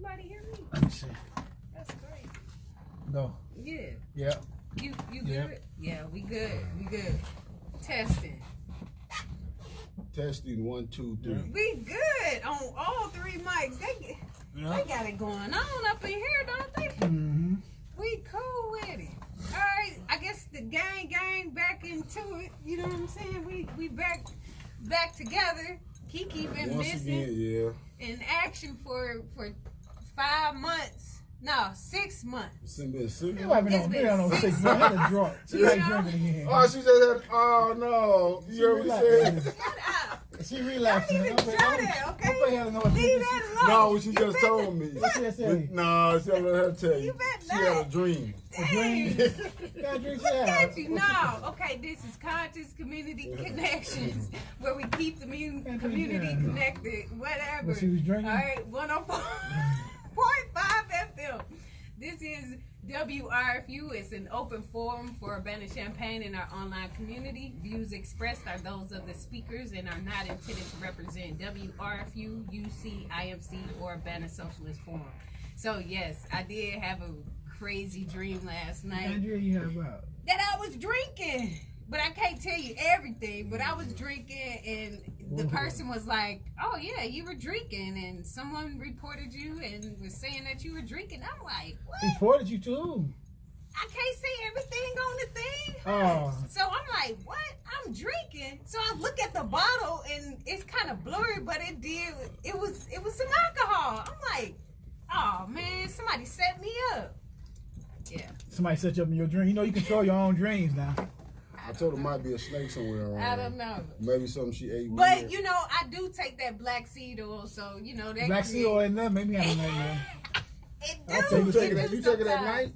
anybody hear me? Let me see. That's great. Go. Yeah. Yeah. You good? Yeah, we good. We good. Testing. Testing 1, 2, 3. We good on all 3 mics. They got it going on up in here, don't they? Mm-hmm. We cool with it. All right, I guess the gang back into it. You know what I'm saying? We back together. Kiki been Once missing again, in action for 5 months. No, 6 months. It's been 6 You might be on 6 months. I had a drunk. She like drinking again. Oh, she just had. Oh no! You heard what she said? Shut up. She relapsing. Don't even try that, okay? Leave that alone. No, what she just told me. What she said? No, she let her tell you. You bet She had not. a dream. A dream? Look at you. No. Okay, this is Conscious Community Connections, where we keep the community connected, whatever. But she was drinking? All right, 104.5 FM. This is WRFU. It's an open forum for Urbana-Champaign and our online community. Views expressed are those of the speakers and are not intended to represent WRFU, UC, IMC, or Urbana Socialist Forum. So, yes, I did have a crazy dream last night. What dream you had about? That I was drinking. But I can't tell you everything. But I was drinking, and the person was like, oh, yeah, you were drinking. And someone reported you and was saying that you were drinking. I'm like, what? Reported you too. I can't see everything on the thing. Oh. So I'm like, what? I'm drinking. So I look at the bottle, and it's kind of blurry, but it was some alcohol. I'm like, oh, man, somebody set me up. Yeah. Somebody set you up in your dream. You know you control your own dreams now. I told her might be a snake somewhere around. I don't know. Maybe something she ate. But, weird. you know, I do take that black seed oil, so, you know, that Black seed oil in there, maybe I don't know, man. It You do. take it at night?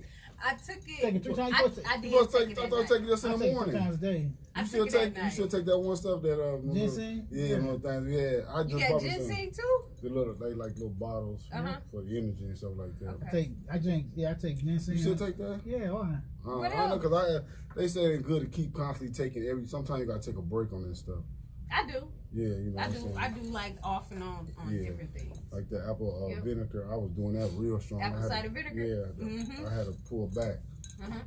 I took it. Take it 3 times. I did You supposed to take take, it I at thought night. take it just in I the take 3 morning. times a day. I You took still it at night. you still take that one stuff that Ginseng? Yeah, no things. Yeah, I just You got bought me ginseng, some. too? The little they like little bottles for the energy and stuff like that. Okay. I take ginseng. You still take that? Yeah, why? What I know else? because they say it's good to keep constantly taking sometimes you gotta take a break on that stuff. I do. Yeah, you know. I do like off and on different things. Like the apple vinegar, I was doing that real strong. Apple cider vinegar? Yeah, I had to pull back,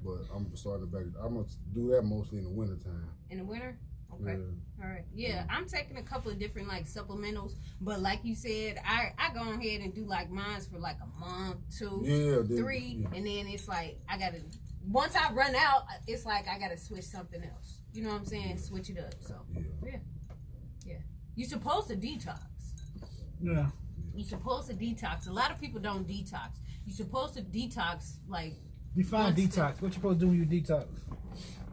but I'm starting back. I'm gonna do that mostly in the wintertime. In the winter? Okay. Yeah. All right. Yeah, I'm taking a couple of different like supplementals, but like you said, I go ahead and do like mine's for like a month, 2, 3, and then it's like I gotta. Once I run out, it's like I gotta switch something else. You know what I'm saying? Switch it up. So yeah. You're supposed to detox. Yeah. You're supposed to detox. A lot of people don't detox. You're supposed to detox like. Define detox. What you supposed to do when you detox?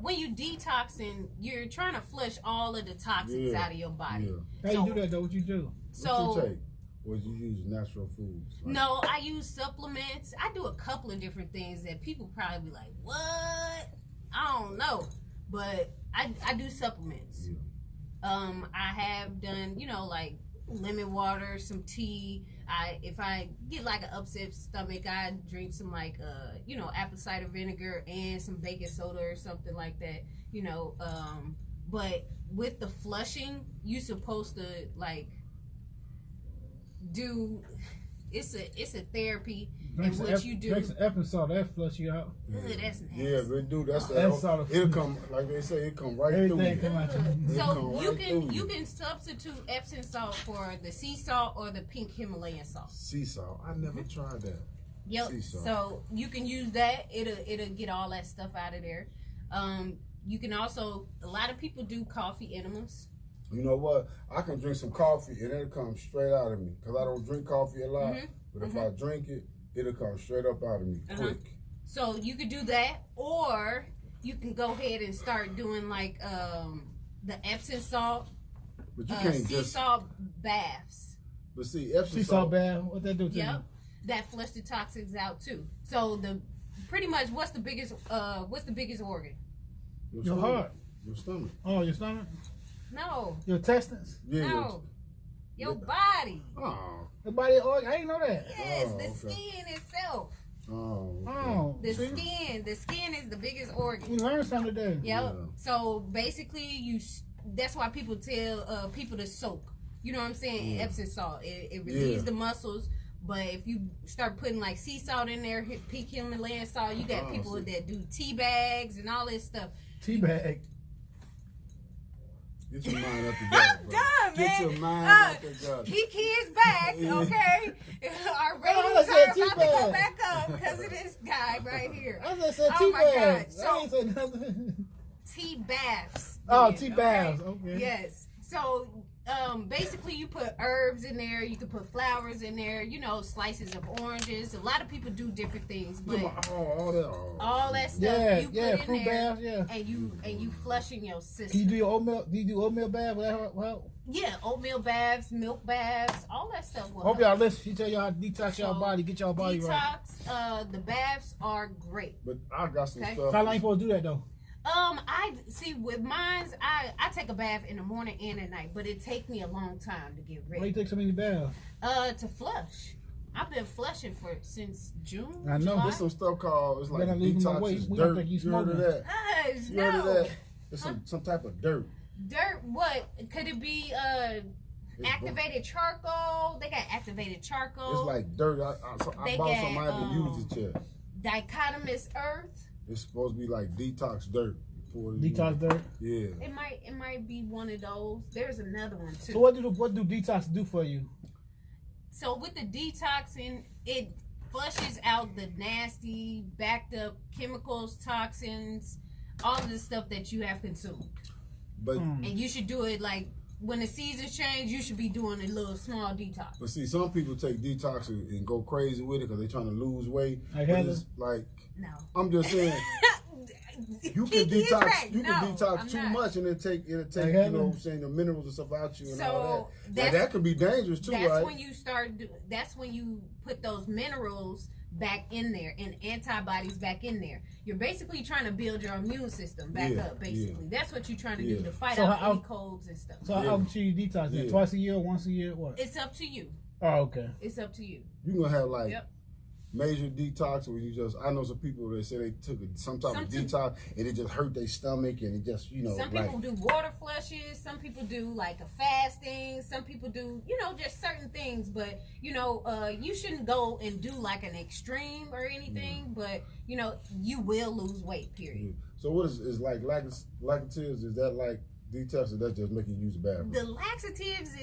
When you detoxing, you're trying to flush all of the toxins out of your body. Yeah. How you do that though? What you do? So, what you take? Or you use natural foods? Like, no, I use supplements. I do a couple of different things that people probably be like, what? I don't know. But I do supplements. Yeah. I have done, you know, like lemon water, some tea. If I get like an upset stomach, I drink some like you know, apple cider vinegar and some baking soda or something like that, you know. But with the flushing, you're supposed to like do it's a therapy in which you do. Drink some Epsom salt, that flush you out. Ugh, that's nasty. Yeah, they do. That's it'll come like they say. It come right Everything through. come out you. So you can substitute Epsom salt for the sea salt or the pink Himalayan salt. Sea salt. I never tried that. Yep. Sea salt. So you can use that. It'll get all that stuff out of there. You can also, a lot of people do coffee enemas. You know what? I can drink some coffee and it'll come straight out of me because I don't drink coffee a lot. But if I drink it, it'll come straight up out of me quick. So you could do that, or you can go ahead and start doing like the Epsom salt, But you can't sea salt baths. But see, Epsom Sea salt bath, what that do to you? That flush the toxins out too. So pretty much what's the biggest organ? Your heart. Your stomach. Oh, your stomach? No. Your intestines? Yeah. No. Your body. Oh. Your body organ? I didn't know that. Yes, the skin itself. Oh. Okay. Oh. The skin is the biggest organ. You learned something today. Yep. Yeah. So basically, that's why people tell people to soak. You know what I'm saying? Epsom salt. It relieves the muscles, But if you start putting like sea salt in there, peak Himalayan salt, you got people that do tea bags and all this stuff. Tea bag. Get your mind up together. I'm done, man. Get your mind up together. Kiki is back, okay? Our I ratings said are about tea to go bag. back up because of this guy right here. I just said Oh tea my bag. God. I ain't said nothing. Tea baths. Oh, then, tea baths. Okay. Yes. So basically you put herbs in there, you can put flowers in there, you know, slices of oranges. A lot of people do different things, but all that stuff Yeah, you put yeah, in fruit there baths, yeah. and you flush in your Can system. you do your oatmeal? Do you do oatmeal bath? Well, Yeah, oatmeal baths, milk baths, all that stuff will hope help. y'all listen. She tell y'all detox y'all So, body, get y'all body right. Detox, the baths are great. But I got some Okay. stuff. How long you supposed to do that though? I see with mine's, I take a bath in the morning and at night, but it takes me a long time to get Why you ready. take so many baths? To flush. I've been flushing since June. I know. July. There's some stuff called, it's like Better lose my detox weight. is We don't dirt. think you You heard of smoking. that? Guys, You heard of no. that? It's some type of dirt. Dirt, what? Could it be It's activated charcoal? They got activated charcoal. It's like dirt. I They bought got, some. I haven't used it yet. dichotomous earth. It's supposed to be like detox dirt. Detox dirt. Yeah. It might be one of those. There's another one too. So what do detox do for you? So with the detoxing, it flushes out the nasty, backed up chemicals, toxins, all of the stuff that you have consumed. But And you should do it like when the seasons change. You should be doing a little small detox. But see, some people take detox and go crazy with it because they're trying to lose weight. Like But Heather? it's like, No. I'm just saying, you can Kiki is detox. right. You No, can detox I'm too not. much, and it'll take Like you Heather? know, what I'm saying, the minerals and stuff out you and So, all that. Now, that's- that could be dangerous too, That's right? when you that's when you put those minerals back in there and antibodies back in there. You're basically trying to build your immune system back Yeah, up, basically. That's what you're trying to Yeah. do to fight So off how- any colds and stuff. So how should you detox that? Yeah. Twice a year, once a year, what? It's up to you. Oh, okay. It's up to you. You're gonna have like Yep. major detox where you just, I know some people that say they took some type of detox and it just hurt their stomach and it just, you know, Some like, people do water flushes. Some people do like a fasting. Some people do, just certain things. But, you shouldn't go and do like an extreme or anything. But, you will lose weight, period. So what is like laxatives? Is that like detox or that's just making you use the bathroom? The laxatives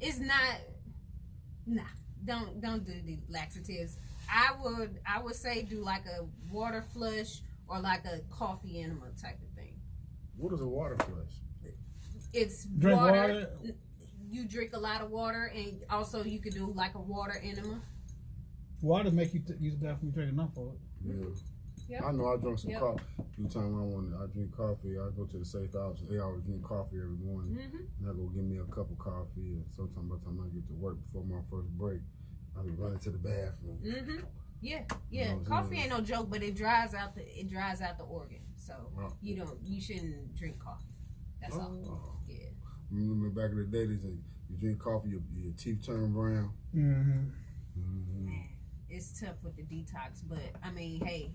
is not, nah, don't do the laxatives. I would say do like a water flush or like a coffee enema type of thing. What is a water flush? It's Drink water. You drink a lot of water, and also you could do like a water enema. Water make you use the bathroom. You drink enough of it. Yeah. Yep. I know I drink some Yep. coffee. Every time I drink coffee, I go to the safe house. They always drink coffee every morning. And I go get me a cup of coffee. And sometimes by the time I get to work before my first break, I be running to the bathroom. Yeah. You know what I'm Coffee saying? ain't no joke, but it dries out the organ. So Wow. you shouldn't drink coffee. That's all. Oh. Yeah. Remember back in the day, they say you drink coffee, your teeth turn brown. Mm-hmm. Man, it's tough with the detox, but I mean, hey,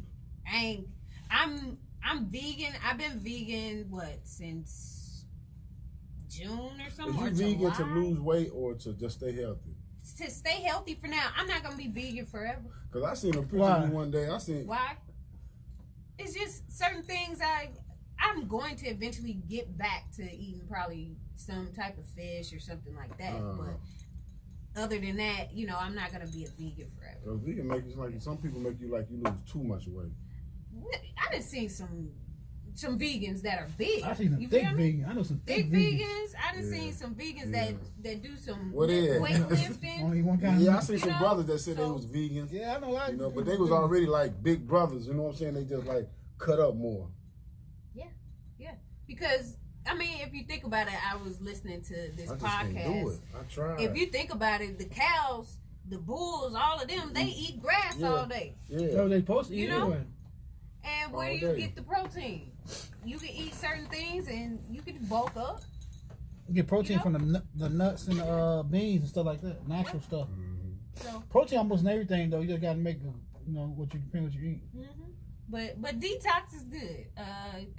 I'm vegan. I've been vegan since June or something. Is Or you vegan July. to lose weight or to just stay healthy? To stay healthy for now. I'm not gonna be vegan forever. Cause I seen a picture Why? of you one day. I seen Why? It's just certain things I'm going to eventually get back to eating probably some type of fish or something like that. But other than that, I'm not gonna be a vegan forever. Cause vegan make you like some people make you like you lose too much weight. I done seen some vegans that are big. I see some You thick feel me? vegans. I know some Thick thick vegans. vegans. I done seen some vegans that do some What is? weightlifting. Only one kind Yeah, I of seen some know, brothers that said they so- was vegans. Yeah, I know. Like, But they was already like big brothers. You know what I'm saying? They just like cut up more. Yeah, because I mean, if you think about it, I was listening to this I just podcast. can't do it. I tried. If you think about it, the cows, the bulls, all of them, they eat grass Yeah. all day. So they supposed to eat You know? anyway. And where All do you day. get the protein? You can eat certain things and you can bulk up. You get protein You know? from the nuts and beans and stuff like that. Natural stuff. Mhm. So, Protein almost in everything though. You just gotta make what you eat. But detox is good.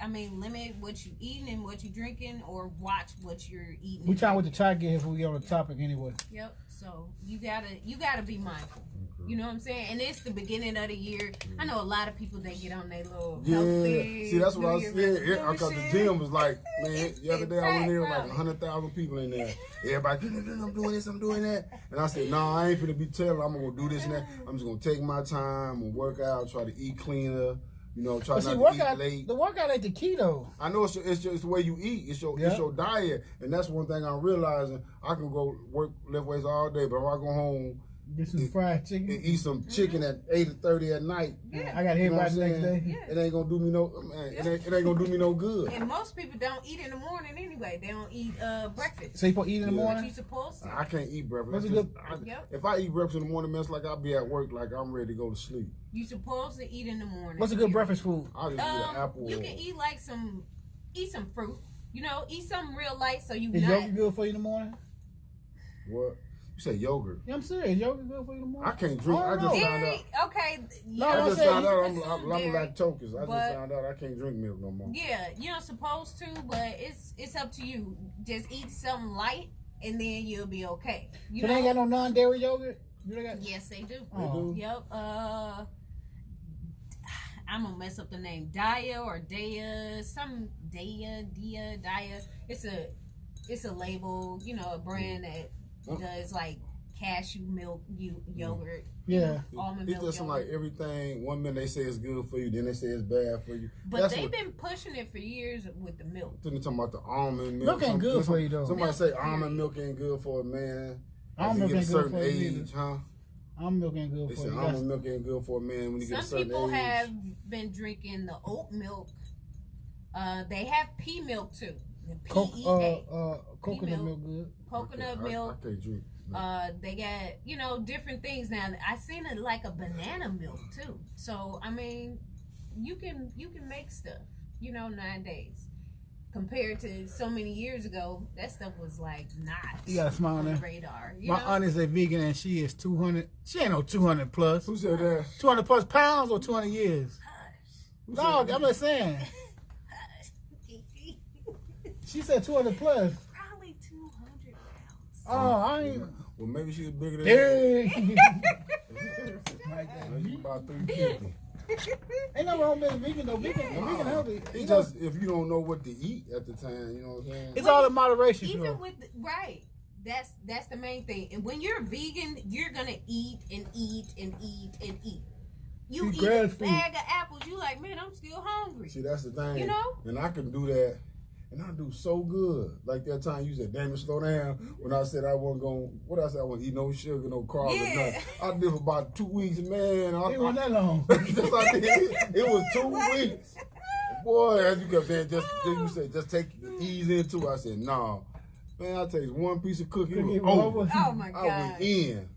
I mean, limit what you eating and what you drinking, or watch what you're eating. We trying with the target if we get on the topic anyway. Yep. So you gotta be mindful. You know what I'm saying? And it's the beginning of the year. I know a lot of people that get on their little health thing. See, that's what I was saying. Because the gym was like, man, the other day I went in there with like 100,000 people in there. Everybody, I'm doing this, I'm doing that. And I said, no, I ain't finna be telling. I'm gonna do this and that. I'm just gonna take my time, I'm gonna work out, try to eat cleaner. You know, try not to eat late. The workout ain't the key though. I know it's just the way you eat. It's your diet, and that's one thing I'm realizing. I can go lift weights all day, but if I go home, get some fried chicken and eat some chicken at 8:30 at night. Yeah. I got hit by the next day. Yeah. It ain't gonna do me no. Man, it ain't gonna do me no good. And most people don't eat in the morning anyway. They don't eat breakfast. So you supposed to eat in the morning? But you supposed to. I can't eat breakfast. What's good? If I eat breakfast in the morning, man, it's like I'll be at work, like I'm ready to go to sleep. You supposed to eat in the morning. What's a good breakfast food? I'll just eat an apple. You can eat like some fruit. You know, eat something real light so you. Is yogurt good for you in the morning? What? You say yogurt? Yeah, I'm serious. Yogurt good for you in the morning? I can't drink. I just found out. Okay. No, I just found out I'm dairy, lactose. I just found out I can't drink milk no more. Yeah, you're not supposed to, but it's up to you. Just eat something light, and then you'll be okay. You so they ain't got no non-dairy yogurt? Yes, they do. Oh. Yep. I'm gonna mess up the name. Dia. It's a label. You know, a brand that does like cashew milk yogurt. Yeah. Almond It's milk just yogurt. like everything. One minute they say it's good for you, then they say it's bad for you. But they've been pushing it for years with the milk. Then they talking about the almond milk. Milk ain't good for you though. Somebody say almond milk ain't good for a man. Almond milk ain't good for you either. Huh? Almond milk ain't good They for say you. almond milk ain't good for a man when you get a Some certain people age. have been drinking the oat milk. They have pea milk too. The PEA. Coconut milk good. Coconut milk. I can't drink. They got different things now. I seen it like a banana milk too. So I mean, you can make stuff nowadays compared to so many years ago. That stuff was like not You got a smile on the there. radar. My aunt is a vegan and she is 200. She ain't no 200 plus. Who said that? 200 plus pounds or 200 years? Who No, said I'm that? just saying. She said 200 plus. Probably 200 pounds. Oh, I ain't. Well, maybe she's bigger than Dang. Maybe about 350. Ain't no wrong with vegan though. Vegan healthy. It's just if you don't know what to eat at the time, you know what I'm saying? It's all in moderation. Even Sure. with that's the main thing. And when you're vegan, you're gonna eat and eat and eat and eat. You Eat eat a grass food. bag of apples, you like, man, I'm still hungry. See, that's the thing. You know? And I can do that. And I do so good. Like that time you said, damn it, slow down. When I said I wasn't going, what I said, I wasn't eat no sugar, no carbs, or nothing. I did for about 2 weeks, man. It wasn't that long. It was 2 weeks. Boy, as you kept saying, you said, just take ease into it. I said, no. Man, I take one piece of cookie. It was over. Oh my I God. was in.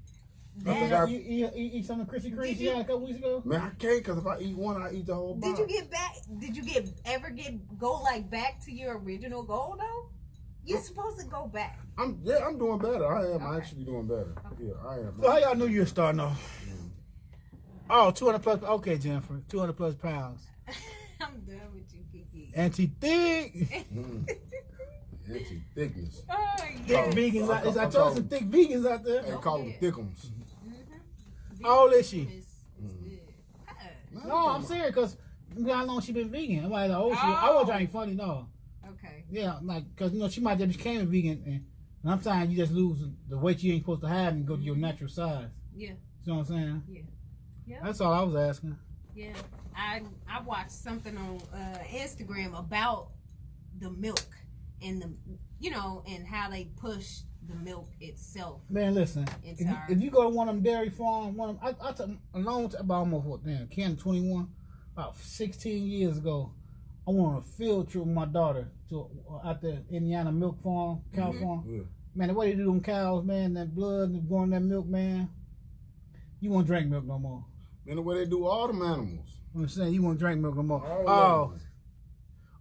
You eat some of the Krispy Kremes you had a couple weeks ago? Man, I can't, because if I eat one, I eat the whole box. Did you go back to your original goal though? You're supposed to go back. I'm doing better. I am actually doing better. Yeah, I am. So how y'all knew you were starting off? Oh, 200 plus. Okay, Jennifer, 200 plus pounds. I'm done with you, Kiki. Anti-thick. Anti-thickness. Oh, Thick yeah. vegans. I told you some thick vegans out there. They call them thickums. How old is she? It's good. No, I'm serious because how long she been vegan? I'm like, oh, I wasn't trying to be funny, no. Okay. Yeah, like, because, she might just became a vegan, and sometimes you just lose the weight you ain't supposed to have and go to your natural size. Yeah. You know what I'm saying? Yeah. Yeah. That's all I was asking. Yeah. I watched something on Instagram about the milk and and how they push the milk itself. Man, listen, if you go to one of them dairy farms, I took a long time, about almost, 21, about 16 years ago, I went on a field trip with my daughter to out there Indiana milk farm, cow farm. Yeah. Man, the way they do them cows, man, that blood and going that milk, man, you won't drink milk no more. Man, the way they do all them animals. I'm saying you won't drink milk no more. All Oh, of them.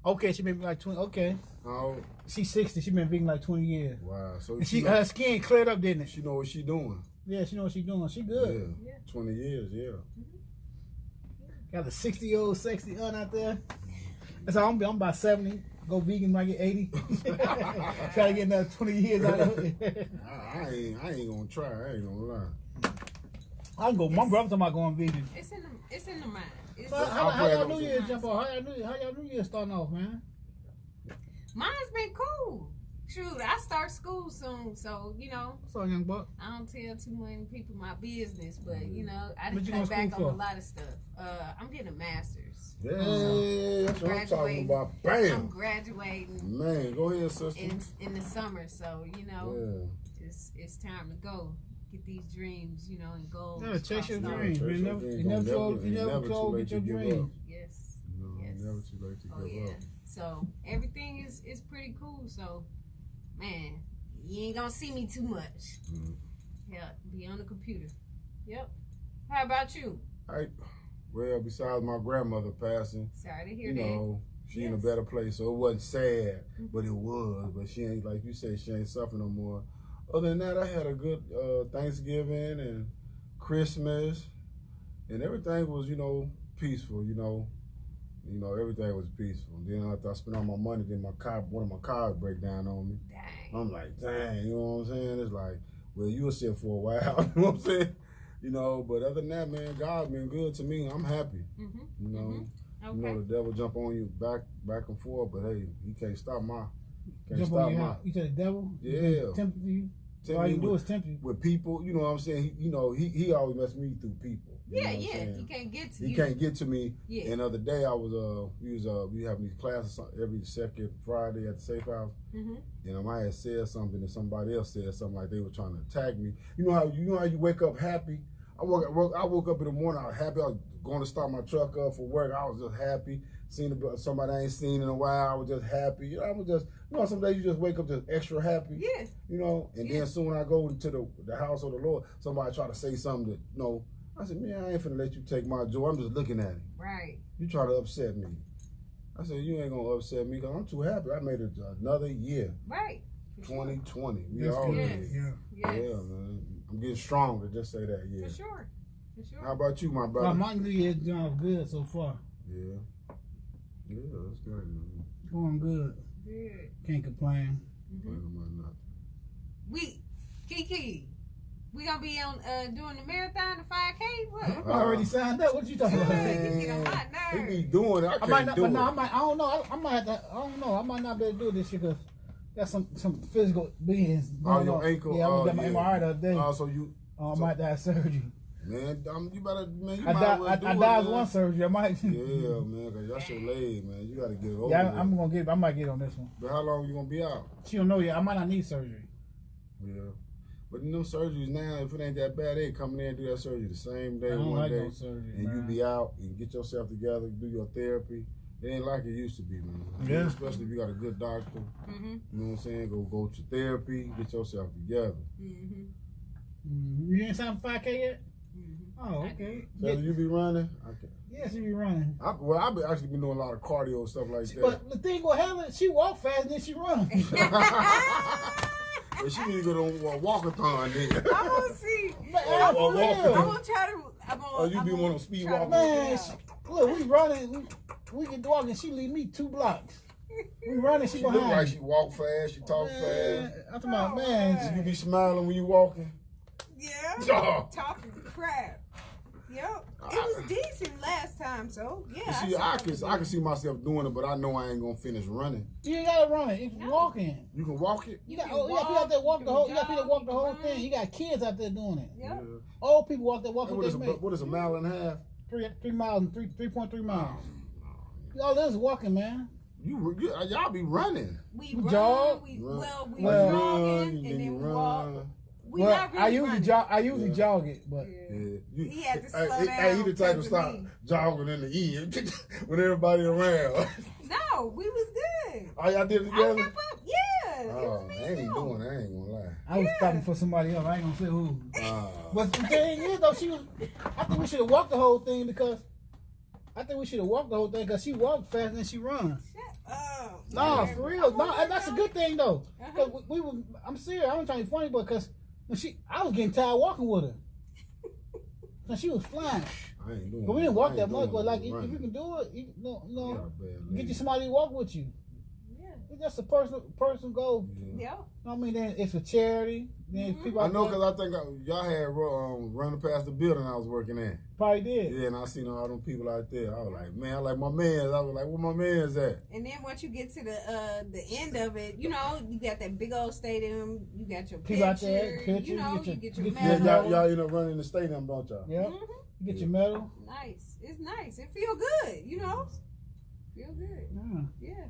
okay, she been like 20. Okay, Oh, she's 60. She been vegan like 20 years. wow. So And she her skin cleared up, didn't it? she know what she doing. Yeah, she know what she's doing. She good. Yeah. 20 years, yeah. Got a 60-year-old sexy aunt out there. That's how I'm about 70. Go vegan when I get 80. Try to get another 20 years out of it. I ain't gonna try. I ain't gonna lie. I can go. My brother talking about going vegan. It's in the mind. So how y'all New Year's jump off? How y'all New Year's starting off, man? Mine's been cool. Shoot, I start school soon, so you know. What's up, young buck? I don't tell too many people my business, but you know, I What done you cut going back to on school a lot of stuff. I'm getting a master's. Yeah, that's what I'm talking about. Bam. I'm graduating. Man, go ahead, sister. In the summer, so you know, it's time to go. Get these dreams, you know, and goals. Yeah, chase your crossed dreams. off. You never too old to get your dreams. Yes. No, Yes. never too late to Oh give yeah. up. So everything is pretty cool. So, man, you ain't gonna see me too much. Yeah, be on the computer. Yep. How about you? Well, besides my grandmother passing, Sorry to hear you that. know, she in a better place, so it wasn't sad, but it was. But she ain't, like you say, she ain't suffering no more. Other than that, I had a good Thanksgiving and Christmas, and everything was, you know, peaceful. You know, everything was peaceful. Then after I spent all my money, then one of my cars break down on me. Dang. I'm like, dang, you know what I'm saying? It's like, well, you were sick for a while, you know what I'm saying? You know, but other than that, man, God been good to me. I'm happy. You know, Okay. you know the devil jump on you back and forth, but hey, he can't stop my. Jump on you. You said the devil? Yeah. Tempt you? Tempt All me you do is tempt you. with people. You know what I'm saying? He always mess me through people. You know what I'm saying? He can't get to He you. can't get to me. Yeah. And the other day we having these classes every second Friday at the Safe House. And I had said something and somebody else said something like they were trying to attack me. You know how you wake up happy? I woke up in the morning, I was happy. I was going to start my truck up for work. I was just happy. Seeing somebody I ain't seen in a while, I was just happy. You know, I was just, you know, some days you just wake up just extra happy. Yeah. You know, and then soon when I go into the house of the Lord, somebody try to say something that, you know, I said, man, I ain't finna let you take my joy. I'm just looking at it. Right. You try to upset me. I said, you ain't gonna upset me because I'm too happy. I made it another year. Right. 2020. We That's all good. did. Yeah. Yes. Yeah, man. I'm getting stronger. Just say that. Yeah. For sure. For sure. How about you, my brother? Well, my New Year's going good so far. Yeah. Yeah, that's great, man. Going good. Good. Can't complain. Kiki, we gonna be on doing the marathon, the 5K. What? I already signed up. What you talking about? You get on my He nerves. be doing it. I I can't might not, do but it. no, I don't know. I might have to. I don't know. I might not be able to do this shit because got some physical beings. Oh, going your on. ankle. Yeah, I oh, got my MRI the other day. So you. I might have surgery. Man, you better, man, you I might well do died it, one man. surgery. I might. Yeah, man, because that's your leg, man. You got to get it over Yeah, with. I'm gonna get. I might get on this one. But how long you going to be out? She don't know yet. I might not need surgery. Yeah. But in them surgeries now, if it ain't that bad, they come in and do that surgery the same day, I don't one like day. no surgery, and man. you be out and get yourself together, do your therapy. It ain't like it used to be, man. Yeah. Especially if you got a good doctor. You know what I'm saying? Go to therapy, get yourself together. You didn't sign for 5K yet? Oh, okay. So you be running? Okay. Yeah, she be running. I've actually been doing a lot of cardio and stuff like that. But the thing what happened, she walk fast and then she run. But she need to go to a walkathon then. I'm gonna see. Man, for real. I'm gonna try to. Oh, you be one of them speed walkers? Man, look, we running. We can walk and she leave me 2 blocks. We running, she She look behind. like she walk fast, she talk Man, fast. I'm talking about, man. You be smiling when you walking? Yeah. Oh. Talking crap. Yep. It was decent last time, so yeah. You see, I can see myself doing it, but I know I ain't gonna finish running. You ain't gotta run it. It's walking. You can walk it? You got people out there walk the whole. You got people that walk the whole thing. You got kids out there doing it. Yep. Old people walk there Hey, walking what, is with a, their mate. what is a mile and a half? 3 miles and 3.3 miles. All this is walking, man. Y'all be running. We We run. jog. We Well, jogging and then we walk. We Well, not really I usually running. jog. I usually jog it, but Yeah. He had to slow He down the type to because stop of me. jogging in the end with everybody around. No, we was good. Oh, y'all did it I together? kept up. Yeah. it Oh, was I me ain't too. doing that. I ain't gonna lie. I was stopping for somebody else. I ain't gonna say who. Oh. But the thing is, though, I think we should have walked the whole thing because she walked fast and then she runs. Shut up. No, for real. No, and that's a good thing though. Uh-huh. 'Cause we were. I'm serious. I wasn't trying to be funny, but because I was getting tired walking with her. And she was flying. I ain't doing. But we didn't walk that much. But like, if you can do it, you know, get you somebody to walk with you. Yeah, it's just a personal goal. Yeah. I mean, then it's a charity. Then people. I know, because I think y'all had running past the building I was working at. Probably did. Yeah, and I seen all them people out there. I was like, man, I like my mans. I was like, where my mans at? And then once you get to the end of it, you know, you got that big old stadium. You got your people out picture. there, You know, you get your Yeah, medal. y'all end up running the stadium, don't y'all? Yeah. You get your medal. Nice. It's nice. It feel good. You know. Feel good. Yeah.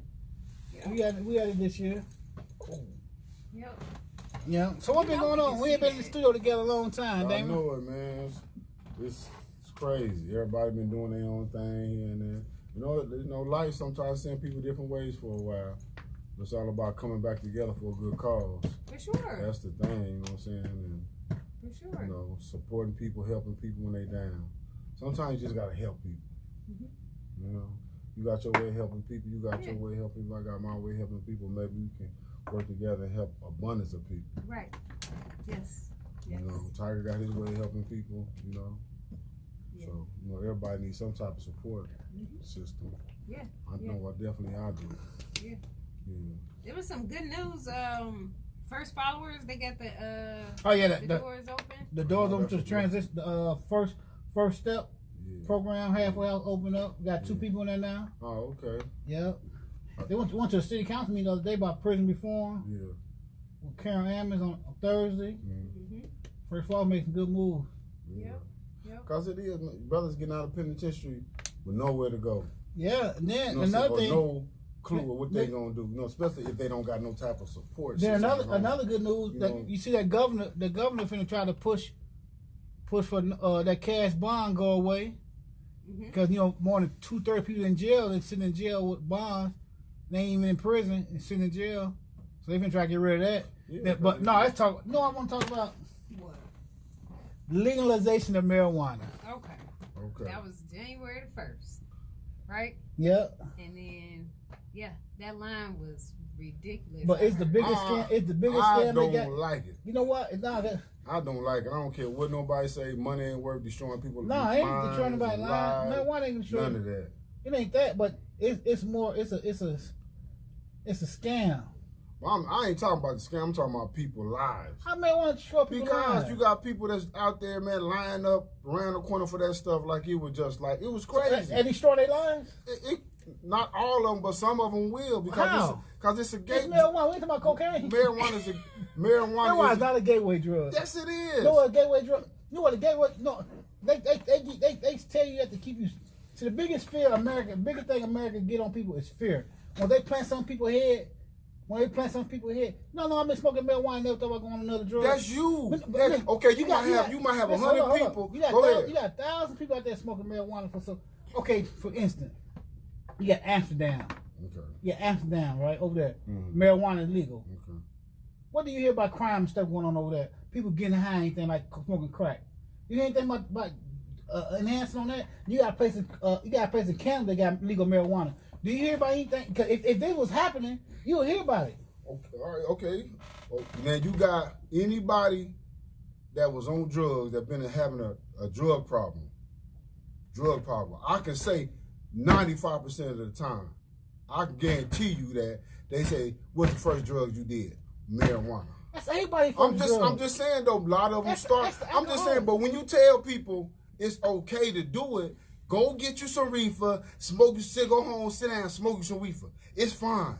We had it this year. Yep. Yeah. So what been going on? We ain't been in the studio together a long time, I Damon. know it, man. It's crazy. Everybody been doing their own thing here and there. You know, life sometimes send people different ways for a while. It's all about coming back together for a good cause. For sure. That's the thing, you know what I'm saying? And, for sure. You know, supporting people, helping people when they down. Sometimes you just gotta help people. You know, you got your way of helping people. You got your way of helping people. I got my way of helping people. Maybe we can work together and help abundance of people. Right. Yes. You know, Tiger got his way of helping people. You know. So, you know, everybody needs some type of support system. Yeah. I know I do. Yeah. Yeah. There was some good news. First followers, they got the the doors open. The doors open to the transition. The first step program halfway out open up. We got 2 people in there now. Oh, okay. Yep. They went to a city council meeting the other day about prison reform. Yeah. With Karen Ammons on Thursday. First of all, making good moves. Yep. Because it is, brothers getting out of penitentiary with nowhere to go. Yeah, and then you know, another thing. No clue of what they gonna do. You know, especially if they don't got no type of support. Then another good news you see that the governor finna try to push for that cash bond go away, because you know more than 2/3 people in jail and sitting in jail with bonds. They ain't even in prison and sitting in jail, so they finna try to get rid of that. Yeah, but no, I want to talk about what? Legalization of marijuana. Okay. That was January 1st, right? Yep. And then that line was ridiculous. But it's the biggest scam. It's the biggest scam. I don't like it. You know what? It's not that. I don't like it. I don't care what nobody say. Money ain't worth destroying people. No, I ain't destroying nobody. Marijuana ain't destroying. None of that. It ain't that, but it's more. It's a scam. Well, I ain't talking about the scam. I'm talking about people's lives. I may want to destroy people's lives. Because you got people that's out there, man, lining up around the corner for that stuff like it was just like, it was crazy. And destroy their lives? Not all of them, but some of them will. Because it's a gateway. It's marijuana. We ain't talking about cocaine. Marijuana is not a gateway drug. Yes, it is. No, a gateway drug. You know what a gateway? No, they tell you that to keep you. See, the biggest fear biggest thing America get on people is fear. When they plant some people's head. No, I've been smoking marijuana. Never thought about going on another drug. That's you. Okay, you might have 100 people. You got 1,000 people out there smoking marijuana for some. Okay, for instance, you got Amsterdam. Okay. Yeah, Amsterdam, right over there. Marijuana is legal. Okay. What do you hear about crime and stuff going on over there? People getting high, anything like smoking crack. You hear anything about enhancing on that? You got a place in Canada that got legal marijuana. Do you hear about anything? Because if this was happening, you would hear about it. Okay, all right, okay. Now you got anybody that was on drugs that been having a drug problem. I can say 95% of the time, I can guarantee you that they say, "What's the first drug you did?" Marijuana. That's everybody. I'm just saying though. A lot of them start. I'm just saying, but when you tell people it's okay to do it. Go get you some reefer, smoke you, go home, sit down, smoke you some reefer. It's fine.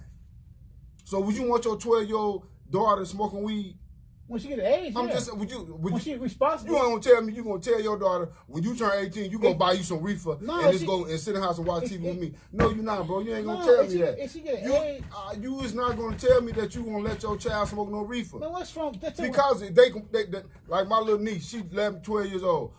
So would you want your 12-year-old daughter smoking weed? When she get the age, would she responsible? You ain't gonna tell me you gonna tell your daughter when you turn 18 you gonna buy you some reefer and go and sit in the house and watch TV with me. No, you're not, bro. You ain't gonna tell me that. If she get age, you is not gonna tell me that you gonna let your child smoke no reefer. Man, what's wrong? Because they like my little niece, she's 11, 12 years old.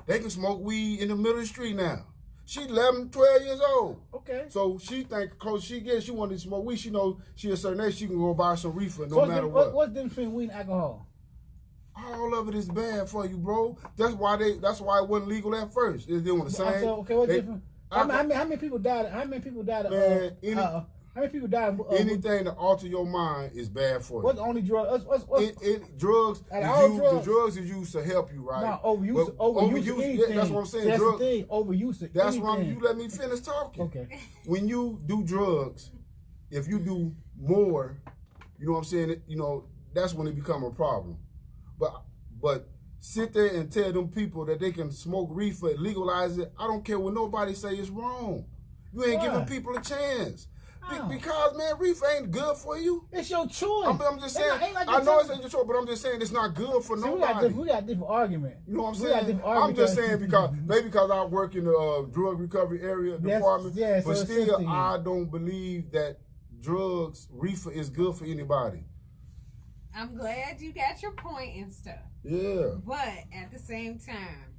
They can smoke weed in the middle of the street now. She's 11, 12 years old. Okay. So she think, cause she wanted to smoke weed. She knows she a certain age. She can go buy some reefer no matter what. What's the difference between weed and alcohol? All of it is bad for you, bro. That's why it wasn't legal at first. They doing the same. Okay, what's different? How many people died? How many people died? Man, How many people die? Anything to alter your mind is bad for you. What's the only drug? Drugs, the drugs is used to help you, right? No, overuse. Yeah, that's what I'm saying. That's drugs, the thing. Overuse. That's why you let me finish talking. Okay. When you do drugs, if you do more, you know what I'm saying? You know, that's when it become a problem. But sit there and tell them people that they can smoke reefer, legalize it. I don't care what nobody say it's wrong. You ain't giving people a chance. Because, man, reefer ain't good for you. It's your choice. I'm just saying, I know it's your choice, but I'm just saying it's not good for nobody. We got different argument. You know what I'm saying? I'm just saying because I work in the drug recovery area department, but still I don't believe that reefer is good for anybody. I'm glad you got your point and stuff. Yeah. But at the same time,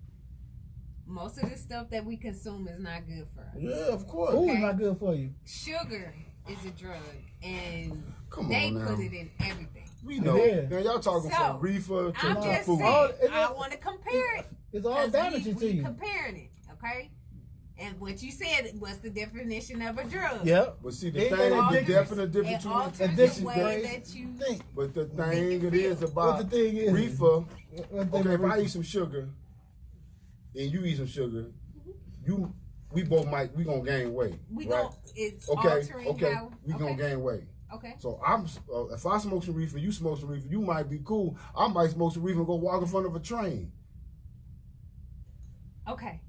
most of the stuff that we consume is not good for us. Yeah, of course. Food is not good for you. Sugar is a drug, and put it in everything. We know. Now y'all talking from reefer to I'm just food. saying, I want to compare it. It's all damaging to you. Comparing it, okay? And what you said was the definition of a drug. Yep. But see, the thing is the definite difference between the way that you think. But the thing it is about the thing is, reefer. Okay, if I eat some sugar and you eat some sugar, we gonna gain weight. We gonna gain weight. Okay. So if I smoke some reefer, you smoke some reefer, you might be cool. I might smoke some reefer and go walk in front of a train. Okay.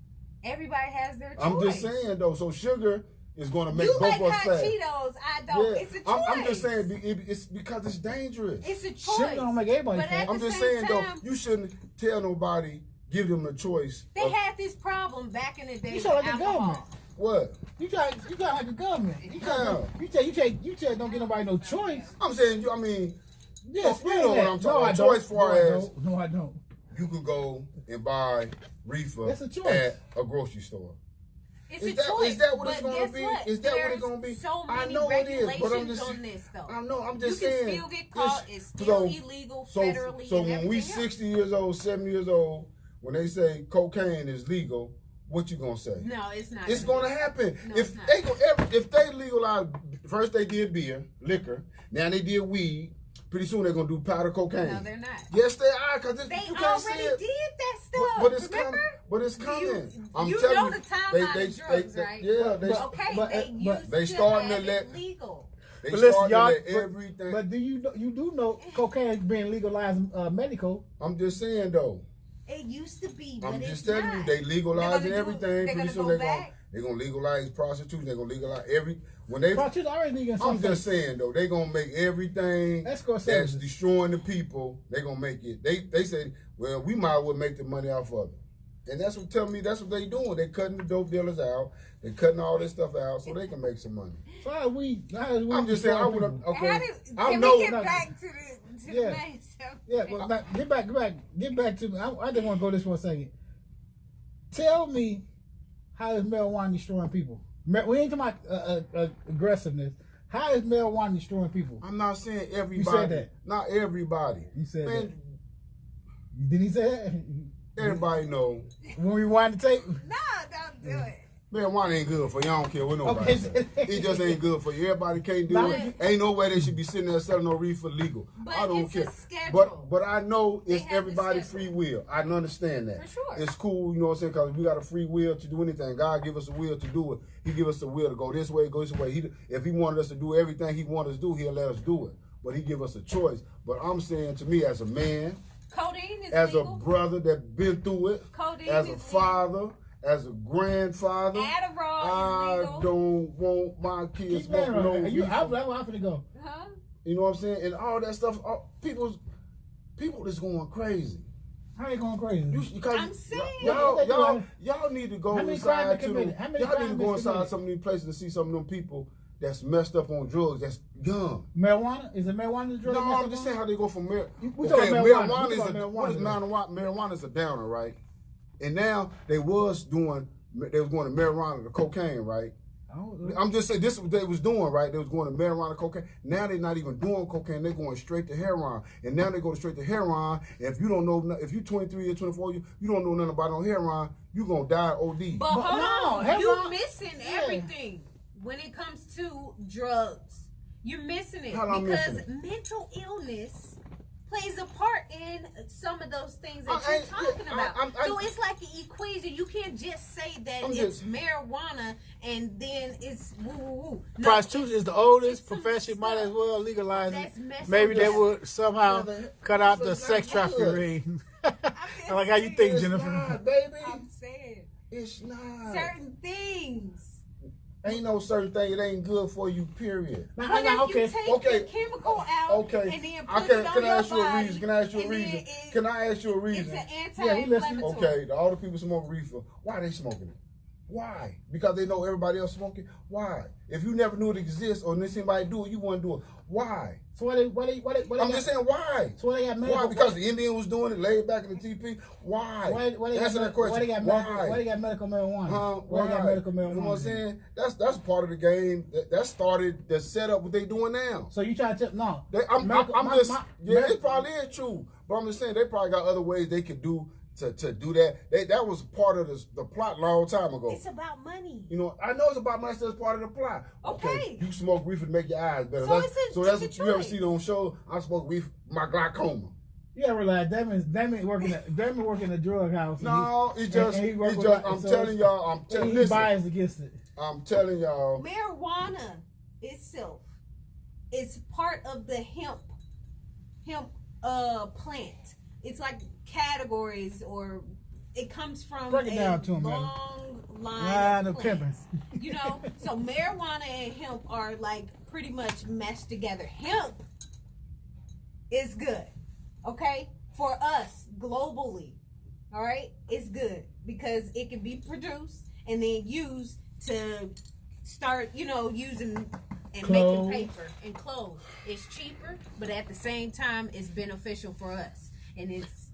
Everybody has their choice. I'm just saying though. So sugar is going to make both of us fat. Cheetos. I don't. Yeah. It's a choice. I'm just saying it's because it's dangerous. It's a choice. Sugar don't make everybody fat. I'm just saying though, you shouldn't tell nobody. Give them a choice. They had this problem back in the day. You sound like the government. What? You try like the government. You tell don't give nobody no choice. I'm saying you know what I'm talking about. Choice far as no, I don't. You could go and buy reefer at a grocery store. It's a choice. Is that what it's going to be? What? Is that what it's going to be? So many I know it is, but I'm just on this, though. I know. I'm just you saying. You can still get caught. It's still illegal federally. So when we 60 years old, 70 years old, when they say cocaine is legal, what you gonna say? No, it's not. It's gonna happen. No, if they legalize, first they did beer, liquor. Now they did weed. Pretty soon they're gonna do powder cocaine. No, they're not. Yes, they are. Cause they you can't see it. did that stuff. But it's coming. But it's coming. I'm you telling know the timeline of drugs, right? Yeah, they starting to let legal. They starting to let everything. But do you do know cocaine is being legalized medical? I'm just saying though. It used to be, I'm but just it's telling not. you, they legalizing everything. They're Pretty soon they're gonna legalize prostitution. They're gonna legalize prostitution already legal. I'm just saying though, they're gonna make everything that's destroying the people. They're gonna make it. They say, well, we might as well make the money off of it. And that's what tell me that's what they doing. They cutting the dope dealers out. They cutting all this stuff out so they can make some money. So how we I'm just saying I would have Can we get back to the main stuff? Yeah, well, get back to me. I just want to go this for a second. Tell me how is marijuana destroying people? We ain't talking about aggressiveness. How is marijuana destroying people? I'm not saying everybody. You said that. Not everybody. You said that. Did he say that? Everybody know. When we wind the tape? No, don't do it. Marijuana ain't good for you. I don't care what nobody say. It just ain't good for you. Everybody can't do it. Ain't no way they should be sitting there selling no reefer legal. But I don't it's care. A schedule. But I know it's everybody's free will. I understand that. For sure. It's cool, you know what I'm saying, because we got a free will to do anything. God give us a will to do it. He give us the will to go this way, go this way. If he wanted us to do everything he wanted us to do, he'll let us do it. But he give us a choice. But I'm saying to me as a man, codeine is as legal. A brother that been through it, codeine as a father, as a grandfather, I don't want my kids smoking no reefer. I'm finna go. Huh? You know what I'm saying? And all that stuff, people is going crazy. How they going crazy? I'm saying y'all need to go inside some of these places to see some of them people that's messed up on drugs. That's young. Marijuana? Is it marijuana the drug? No, I'm just saying how they go from marijuana. Marijuana is a downer, right? And now they was going to marijuana to cocaine, right? I'm just saying this is what they was doing, right? They was going to marijuana, cocaine. Now they're not even doing cocaine. They're going straight to heroin. And now they go straight to heroin. And if you don't know, if you're 23 or 24, you don't know nothing about no heroin, you're going to die OD. But hold on. You're missing everything. when it comes to drugs. You're missing it because mental illness plays a part in some of those things that you're talking about. So it's like an equation. You can't just say that it's marijuana and then it's woo-woo-woo. No, prostitution is the oldest profession. Might as well legalize it. Maybe they would somehow cut out the sex trafficking ring. Like how you think, Jennifer? Not, baby. I'm saying it's not certain things. Ain't no certain thing. It ain't good for you. Period. But if you take the chemical out and then put it on your body, Can I ask you a reason? Can I ask you a reason? It's an anti-inflammatory. Okay, all the people smoke reefer. Why are they smoking it? Why? Because they know everybody else smoking. Why? If you never knew it exists or knew somebody do it, you wouldn't do it. Why? So I'm just saying why. So they got medical. Why? Because the Indian was doing it, laid back in the TP. Why? Answer that question. Why they got medical marijuana? Why they got medical marijuana? You know what I'm saying? That's part of the game. That started the setup what they doing now. So you trying to tell no? It probably is true, but I'm just saying they probably got other ways they could do. To do that, that was part of the plot a long time ago. It's about money. You know, I know it's about money. So it's part of the plot. Okay. You smoke reefer to make your eyes better. So that's what you ever see on show. I smoke reefer my glaucoma. Yeah, realize Damon working the drug house. No, I'm telling y'all. He's biased against it. I'm telling y'all. Marijuana itself is part of the hemp plant. It's like categories, or it comes from long line of plants. You know, so marijuana and hemp are like pretty much meshed together. Hemp is good, okay, for us globally. All right, it's good because it can be produced and then used to start, using and making paper and clothes. It's cheaper, but at the same time, it's beneficial for us. And it's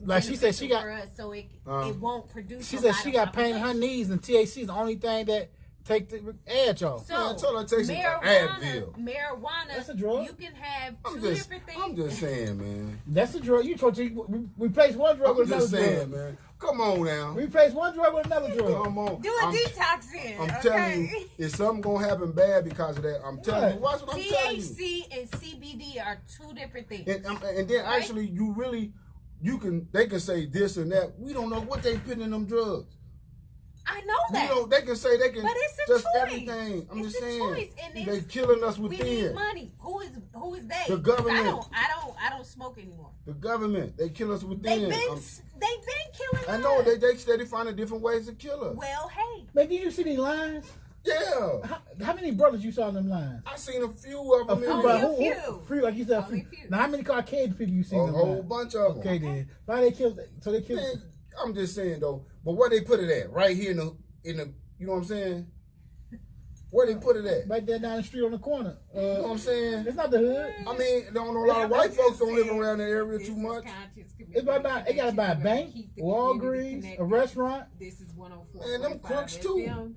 like she said, she got for us, so it won't produce. She said she got pain in her knees, and THC is the only thing that take the edge off. So I told her to take some Advil. Marijuana, that's a drug. You can have two different things. I'm just saying, man. That's a drug. You told to replace one drug with another drug. Man. Come on now. Replace one drug with another drug. Come on. Do a detox in. I'm telling you, is something gonna happen bad because of that? I'm telling you. Watch what I'm telling you. THC and CBD are two different things. And then actually, they can say this and that. We don't know what they put in them drugs. I know that. They can say they can but it's a just choice. Everything. I'm it's just saying. Choice. And they killing us within. We need money. Who is they? The government. I don't smoke anymore. The government. They kill us within. They've been killing us. I know they steady finding different ways to kill us. Well, hey. Man, did you see these lines? Yeah. How many brothers you saw in them lines? I seen a few of them. Only a few. Like you said, a few. Now, how many Caucasian people you seen? A whole bunch of them. Okay, then. Why they killed? So they killed. Man, I'm just saying though. But where they put it at? Right here in the. You know what I'm saying? Where they put it at? Right there down the street on the corner. You know what I'm saying? It's not the hood. I mean, a lot of white folks don't live around that area too much. It's about. It got to buy a bank, Walgreens, a restaurant. This is 104. And them crooks too.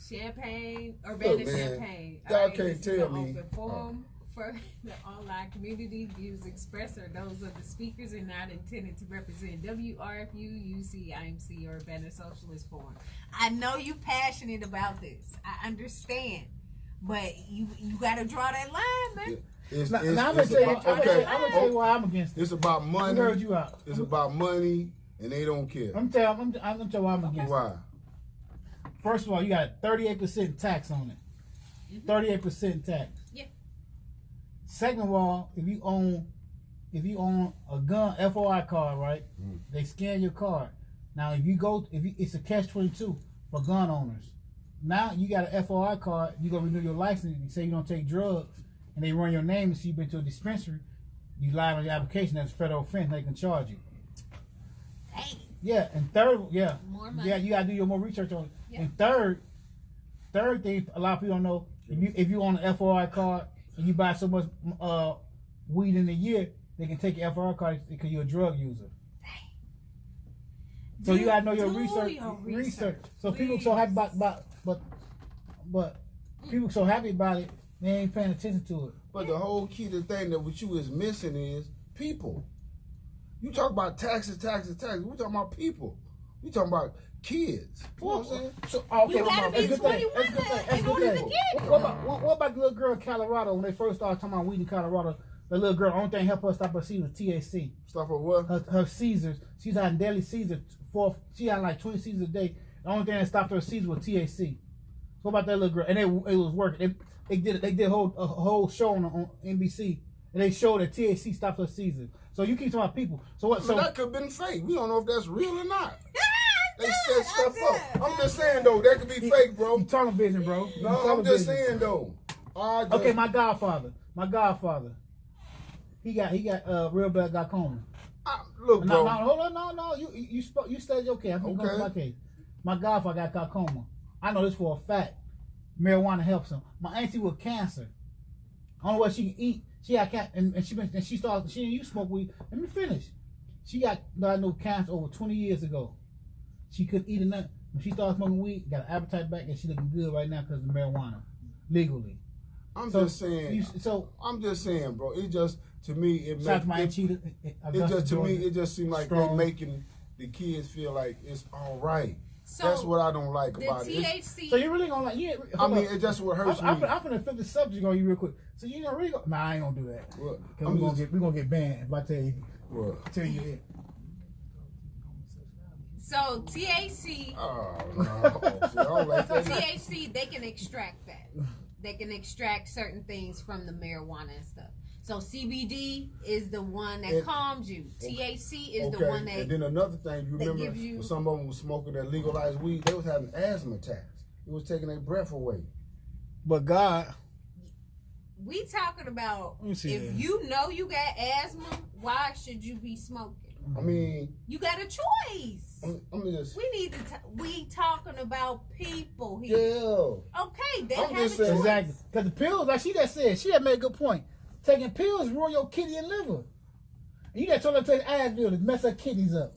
Champagne, Urbana Champagne. Y'all can't tell me. Open forum for the online community. Views expressed are those of the speakers and not intended to represent WRFU, UC, IMC, or Urbana Socialist Forum. I know you passionate about this. I understand, but you got to draw that line, man. I'm gonna tell you why I'm against it. It's about money. I heard you out. It's about money, and they don't care. I'm gonna tell you why I'm against it. Why? First of all, you got 38% tax on it. 38% tax. Yeah. Second of all, if you own a gun FOI card, right? They scan your card. Now, it's a catch-22 for gun owners. Now you got an FOI card. You gonna renew your license. You say you don't take drugs, and they run your name and see you've been to a dispensary. You lie on your application. That's a federal offense. They can charge you. Dang. Yeah, and third, more money. Yeah, you gotta do your more research on it. Yeah. And third thing, a lot of people don't know, if you own an FOI card and you buy so much weed in a year, they can take your FOI card because you're a drug user. So you gotta know your research. So people so happy but people so happy about it, they ain't paying attention to it. But the whole key to the thing that what you is missing is people. You talk about taxes. We talking about people. We talking about kids. You know what I'm saying? So, okay, You gotta be 21 in order to get. What about the little girl in Colorado when they first started talking about weed in Colorado? The little girl, only thing helped her stop her seizures was THC. Stop her what? Her seizures. She's having daily seizures. She had like 20 seizures a day. The only thing that stopped her seizures was THC. What about that little girl? And it was working. They did a whole show on NBC, and they showed that THC stopped her seizures. So you keep talking about people. So what? So that could have been fake. We don't know if that's real or not. They set stuff up. I'm just saying though, that could be fake, bro. You tunnel vision, bro. No, I'm just saying though. Okay, my godfather. He got real bad glaucoma. Look, bro. No, hold on, no. You said okay. I'm going to my case. My godfather got glaucoma. I know this for a fact. Marijuana helps him. My auntie with cancer. Only way she can eat. She had cancer, and she started. She didn't use smoke weed. Let me finish. She got diagnosed with cancer over 20 years ago. She couldn't eat enough. When she started smoking weed, got an appetite back, and she looking good right now because of marijuana, legally. I'm just saying, bro. It just to me it just seems like they making the kids feel like it's all right. So that's what I don't like about it. THC. So you really gonna like? Yeah. I mean, it just what hurts me. I'm gonna flip the subject on you real quick. So you gonna really go? Nah, I ain't gonna do that. Well, we gonna get banned if I tell you. What? Tell you it. So THC. Oh no! See, I don't like that. THC, they can extract that. They can extract certain things from the marijuana and stuff. So CBD is the one that calms you. THC is the one that. And then another thing, you remember when some of them was smoking that legalized weed, they was having asthma attacks. It was taking their breath away. But God, we talking about if you know you got asthma, why should you be smoking? I mean, you got a choice. We talking about people here. Yeah. Okay, they have a choice. Exactly. Because the pills, like she had made a good point. Taking pills ruin your kidney and liver. And you got told her to take Advil to mess her kidneys up.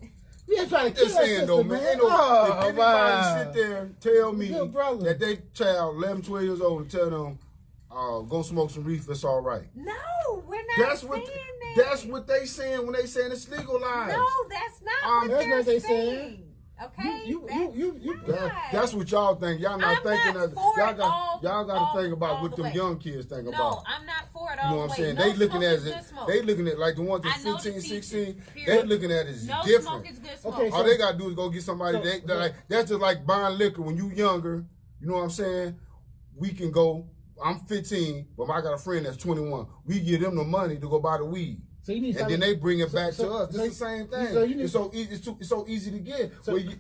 You ain't trying to kill her sister, though, man. If anybody sit there and tell me that they child 11, 12 years old and tell them, go smoke some reefer, it's all right. No, we're not saying that. That's what they saying when they saying it's legalized. No, that's not what they're saying. Okay, that's what y'all think. Y'all not thinking of y'all got to think about what them young kids think about. No, I'm not for it all. You know what I'm saying? They looking at it. They looking at like the ones that's 15, 16. They looking at it as different. Smoke is good smoke. Okay, all they gotta do is go get somebody. That's just like buying liquor when you younger. You know what I'm saying? We can go. I'm 15, but I got a friend that's 21. We give them the money to go buy the weed. So then they bring it back to us. It's the same thing. It's so easy to get.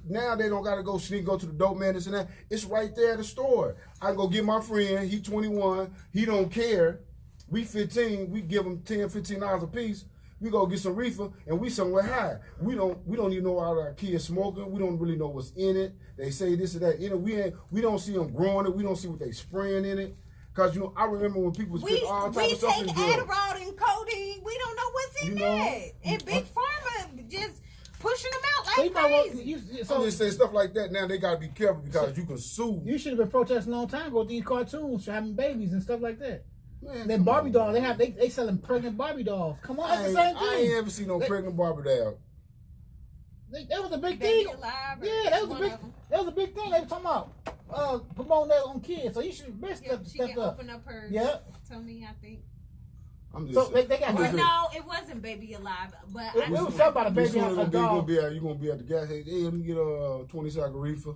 Now they don't got to go to the dope man, this and that. It's right there at the store. I go get my friend. He 21. He don't care. We 15. We give him $10, $15 a piece. We go get some reefer and we somewhere high. We don't even know all our kids smoking. We don't really know what's in it. They say this or that. You know, we don't see them growing it. We don't see what they spraying in it. Cause I remember when people spit all type of stuff in We take Adderall and codeine. We don't know what's in that. And Big Pharma just pushing them out like crazy. I'm just saying stuff like that. Now they gotta be careful because you can sue. You should have been protesting a long time ago with these cartoons having babies and stuff like that. Man, that Barbie doll, they selling pregnant Barbie dolls. Come on, that's the same thing. I ain't ever seen no pregnant Barbie doll. That was a big thing. Yeah, that was a big thing. They were talking about promoting that on kids. So you should best step up. Open up her tummy, I think. No, it wasn't Baby Alive, but it was something about a baby on a dog. You gonna be at the gas station? Hey, let me get a 20-sack reefer.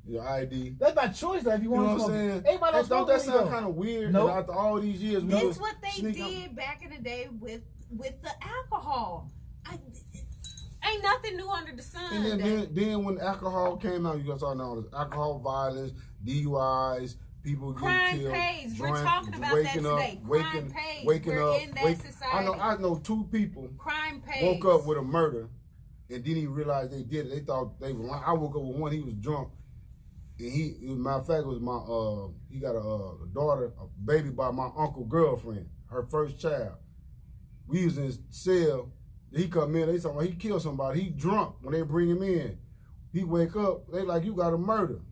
Your ID. That's by choice, though. If you want to smoke, everybody don't smoke. That sound kind of weird. Nope. After all these years, this is what they did back in the day with the alcohol. Ain't nothing new under the sun. And then when alcohol came out, you guys saw all this alcohol violence, DUIs, people getting killed. Crime pays. We're talking about that today. Crime pays. We're in that society. I know 2 people. Crime pays. Woke up with a murder, and didn't even realize they did it. They thought they were lying. I woke up with one. He was drunk. And matter of fact, it was he got a daughter, a baby by my uncle girlfriend, her first child. We was in his cell. He come in, they talking about he killed somebody. He drunk when they bring him in. He wake up, they like, you got a murder.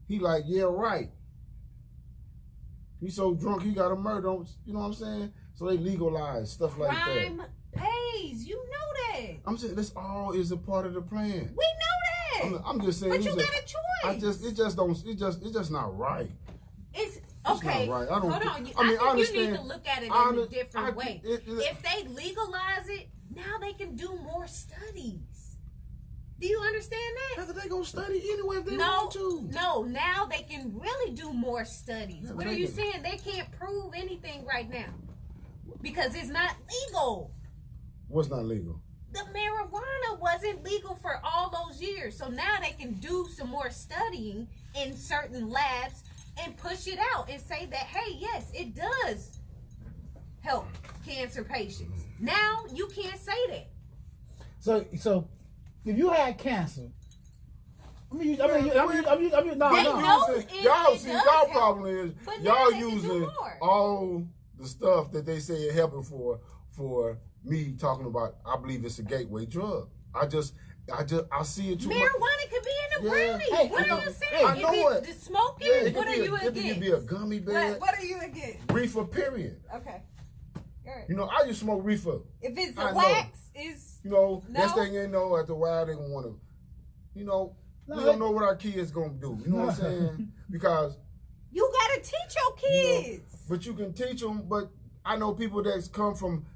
He like, yeah, right. He so drunk, he got a murder. You know what I'm saying? So they legalize stuff like that. Crime pays. You know that. I'm saying this all is a part of the plan. We know that. I'm just saying. But you got a choice. It's just not right. It's It's okay. not right. Hold on. I think I understand. you need to look at it in a different way. If they legalize it, now they can do more studies. Do you understand that? How they gonna study anyway if they want to? No, now they can really do more studies. Yeah, what are you saying? They can't prove anything right now because it's not legal. What's not legal? The marijuana wasn't legal for all those years. So now they can do some more studying in certain labs and push it out and say that, hey, yes, it does help cancer patients. Now you can't say that. So if you had cancer, no. Y'all see, y'all problem is y'all using all the stuff that they say it helping for me talking about. I believe it's a gateway drug. I see it too much. Marijuana could be in the brownie. Hey, what are you saying? I know it. The smoking, what are you against? It could be a gummy bear. What are you against? Reefer, period. Okay. All right. You know, I used to smoke reefer. If it's a wax, is next thing you know, after a while they gonna want to, we don't know what our kids gonna do. You know what I'm saying? Because you gotta teach your kids. But you can teach them. But I know people that's come from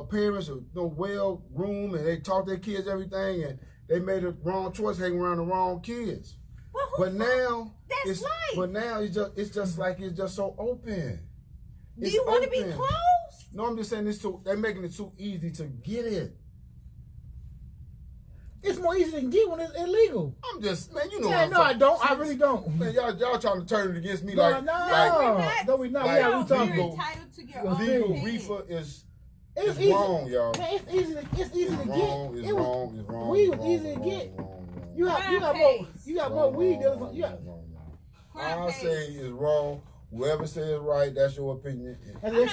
parents who well-groomed and they taught their kids everything, and they made a wrong choice hanging around the wrong kids. Well, but now that's life. But now it's just so open. Do you want to be closed? No, I'm just saying they're making it too easy to get it. It's more easy to get when it's illegal. I'm just, man, you know. Yeah, no, I don't. I really don't. Man, y'all trying to turn it against me No, like, no, we not. Like, Yeah, we talking. You're entitled to your own legal opinion. reefer is It's wrong, y'all. Man, it's easy to get. It's wrong. Weed was easy to get. You got more weed than you got. I say it's wrong. Whoever says right, that's your opinion. Maybe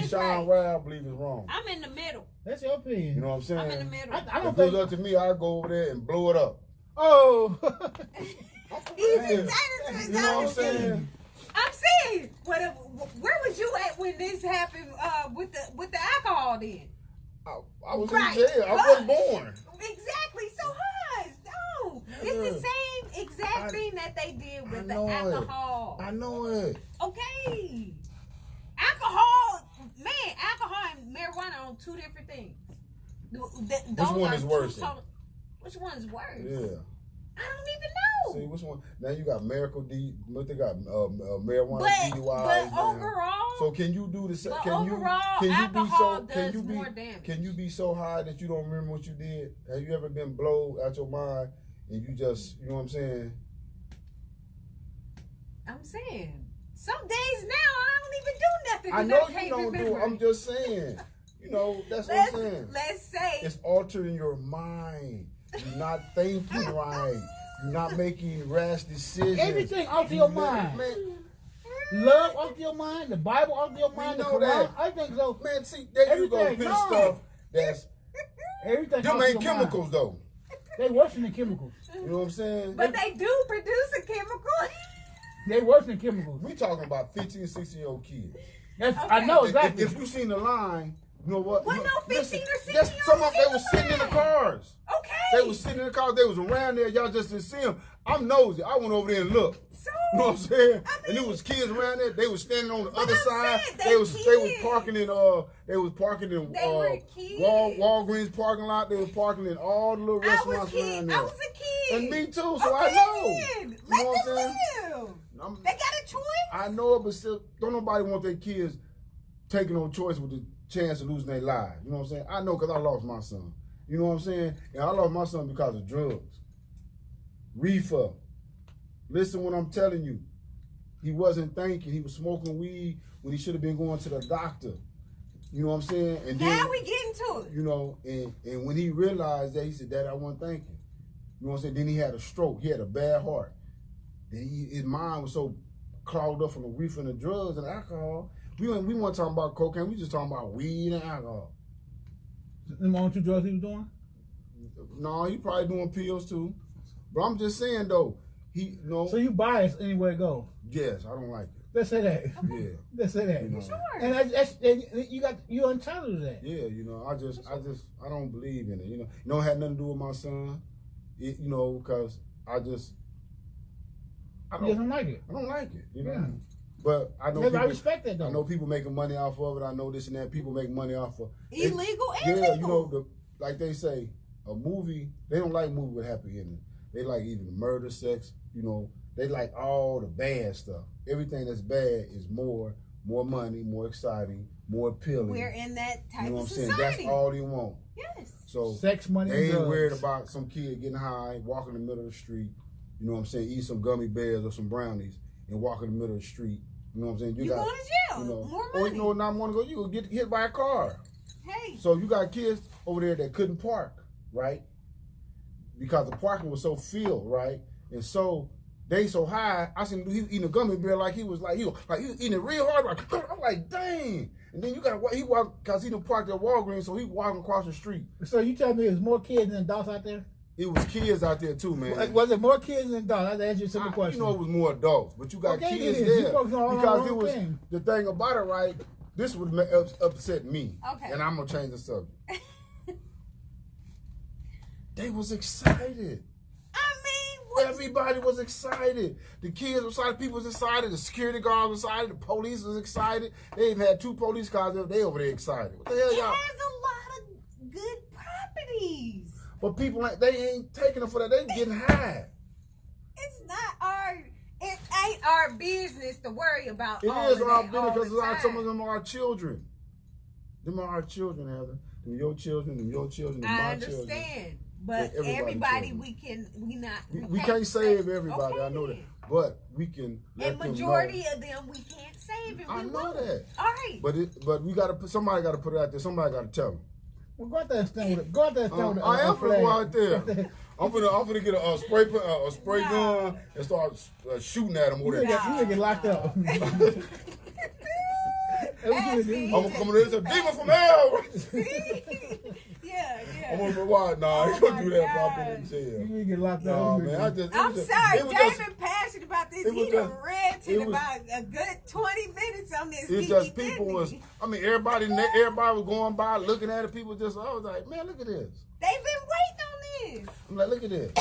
Sean Ray, I believe is wrong. I'm in the middle. That's your opinion. You know what I'm saying? I'm in the middle. I don't if think it's up to me, I'll go over there and blow it up. Oh. He's entitled to his You know what I'm own saying? opinion. I'm saying, where was you at when this happened with the alcohol then? I was in jail. I wasn't born. Exactly. So hush. No. It's the same exact thing that they did with the alcohol. I know it. Okay. Alcohol and marijuana are two different things. Which one is worse? Which one is worse? Yeah. I don't even know. See, which one? Now you got what they got? Marijuana, DUI. But overall. So can you do the same? Alcohol does more damage. Can you be so high that you don't remember what you did? Have you ever been blown out your mind and you just, you know what I'm saying? I'm saying. Some days now I don't even do nothing. I know you don't do it. I'm just saying. That's what I'm saying. Let's say it's altering your mind. You're not thinking right. You're not making rash decisions. Everything alter your mind. Man, love alter your mind. The Bible alter your mind. We know that. I think so. Man, see, there you go. Put stuff that's everything. Them ain't chemicals though. They worse than chemicals. You know what I'm saying? But they do produce a chemical. They worse than chemicals. We talking about 15, 16-year-old kids. That's, okay. I know exactly. If you seen the line, you know what? What no 15 or 16 some of them was sitting in the cars. Okay. They was sitting in the cars. They was around there. Y'all just didn't see them. I'm nosy. I went over there and looked. So, you know what I'm saying? I mean, and there was kids around there. They was standing on the other I'm side. They was parking in Walgreens parking lot. They was parking in all the little restaurants around there. I was a kid. And me too. So I know. Let them live. They got a choice. I know it, but still, don't nobody want their kids taking no choice with the chance of losing their lives. You know what I'm saying? I know because I lost my son. You know what I'm saying? And I lost my son because of drugs. Reefer. Listen what I'm telling you. He wasn't thinking. He was smoking weed when he should have been going to the doctor. You know what I'm saying? And now then, we get into it. You know, and when he realized that, he said, Dad, I wasn't thinking. You know what I'm saying? Then he had a stroke. He had a bad heart. Then his mind was so clogged up from the reefer and the drugs and the alcohol. We weren't talking about cocaine. We just talking about weed and alcohol. The only two drugs he was doing? No, he probably doing pills too. But I'm just saying though, So you biased anywhere it go? Yes, I don't like it. Let's say that. Yeah. Let's say that. You know. Sure. And you're entitled to that. Yeah, I don't believe in it. You know, it don't have nothing to do with my son. you know, because I don't like it. I don't like it, you know. Yeah. But I know I respect that though. I know people making money off of it. I know this and that. People make money off of illegal and legal. You know, like they say, a movie. They don't like movie with happy ending. They like even the murder, sex. You know, they like all the bad stuff. Everything that's bad is more money, more exciting, more appealing. We're in that type of society. Saying? That's all they want. Yes. So sex, money, they ain't drugs. worried about some kid getting high, walking in the middle of the street. You know what I'm saying? Eat some gummy bears or some brownies and walk in the middle of the street. You know what I'm saying? You going to jail. You know, more money. or you know, not want to go. You will get hit by a car. Hey. So you got kids over there that couldn't park, right? Because the parking was so filled, right? And so they so high. I seen he eating a gummy bear like he was eating it real hard. Like I'm like, dang. And then you gotta he walk because he done parked at Walgreens, so he walking across the street. So you tell me there's more kids than adults out there? It was kids out there too, man. Was it more kids than adults? That's a simple question. You know, it was more adults, but you got kids there because it was the thing about it, right? This would upset me, and I'm gonna change the subject. They was excited. Everybody was excited. The kids were excited. People was excited. The security guards was excited. The police was excited. They even had 2 police cars. They over there excited. What the hell, y'all? It has a lot of good properties. But people, they ain't taking them for that. They getting high. It ain't our business to worry about. It is our business because some of them are our children. Them are our children, Heather. Them your children, them my children. I understand. But everybody, we can't save everybody. Okay. I know that, but we can. And majority of them, we can't save. I know that. All right. But we got to. Somebody got to put it out there. Somebody got to tell them. Well, go out there and stand with it. Go out there and stand with it. I am gonna go out there. I'm gonna get a spray gun and start shooting at them. You gonna get locked up. I'm gonna come in there and say, "Demon from hell." Yeah. I'm gonna rewind. Nah, I ain't gonna do that. Pop in jail. You get locked up. Nah, man. I'm sorry. David passionate about this. He done ranted about a good 20 minutes on this. It's just people was. I mean, everybody was going by looking at it. People just. I was like, man, look at this. They've been waiting on this. I'm like, look at this.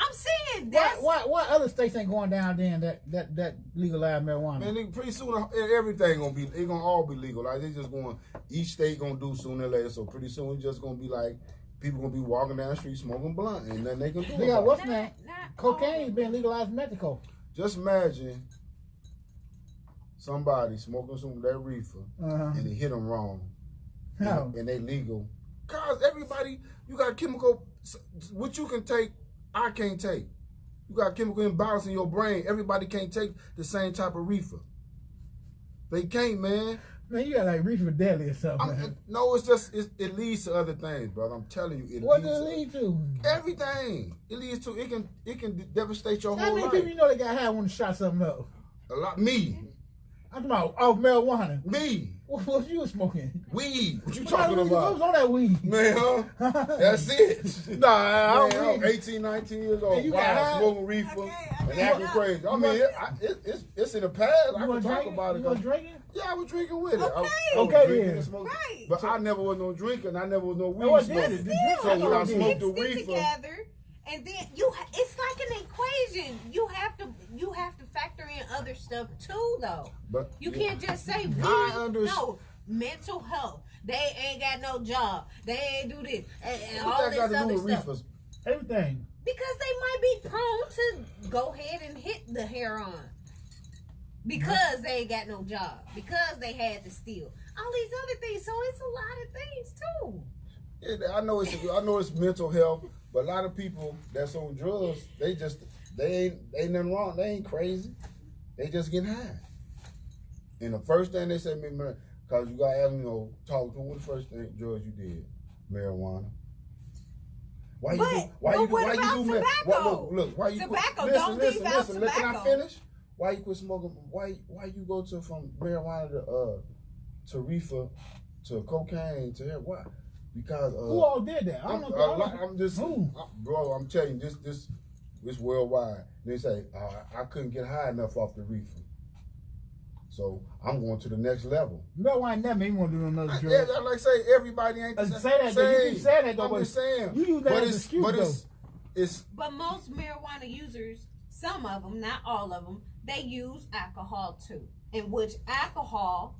I'm saying that's why other states ain't going down there and that legalize marijuana? Man, pretty soon everything gonna be. It gonna all be legal. Like they just going. Each state gonna do sooner or later. So pretty soon it's just gonna be like people gonna be walking down the street smoking blunt, and then they can do. They got what's that? Cocaine being legalized in Mexico. Just imagine somebody smoking some of that reefer, and they hit them wrong, and they legal. Cause everybody, you got chemical. What you can take, I can't take. You got chemical imbalance in your brain. Everybody can't take the same type of reefer. They can't, man. Man, you got like reefer deadly or something. No, it's just it leads to other things, brother. I'm telling you, what does it lead to? Everything. It leads to it can devastate your whole life. How many people you know that got high when they shot something up? A lot. Me. I'm talking about marijuana. Me. What you was smoking? Weed. What you talking about? I was on that weed. Man, huh? That's it. Nah, I'm 18, 19 years old. Smoking reefer and acting crazy. I mean, it's in the past. I can talk about it. You was drinking? Yeah, I was drinking with it. Okay, drinking and smoking. Right. But I never was no drinker and I never was no weed smoker. So when I smoked the reefer. Together, and then it's like an equation. You have to factor in other stuff too, though. But you can't just say weed. No, mental health. They ain't got no job. They ain't do this and all this other stuff. Reefers? Everything. Because they might be prone to go ahead and hit the heroin. Because they ain't got no job. Because they had to steal. All these other things. So it's a lot of things too. Yeah, I know it's mental health, but a lot of people that's on drugs, they ain't nothing wrong. They ain't crazy. They just get high. And the first thing they say, man, because you got to talk to them, what the first thing drugs you did? Marijuana. Why you listen, can I finish? Why you quit smoking? Why you go from marijuana to reefer to cocaine to hair? Why? Because who all did that? I don't know. Bro, I'm telling you, this worldwide. They say I couldn't get high enough off the reefer, so I'm going to the next level. Marijuana never even want to do another drug. Yeah, like say everybody ain't the same. Say that. You can say that though. I'm just saying. You use that as an excuse though. But most marijuana users, some of them, not all of them, they use alcohol too. In which alcohol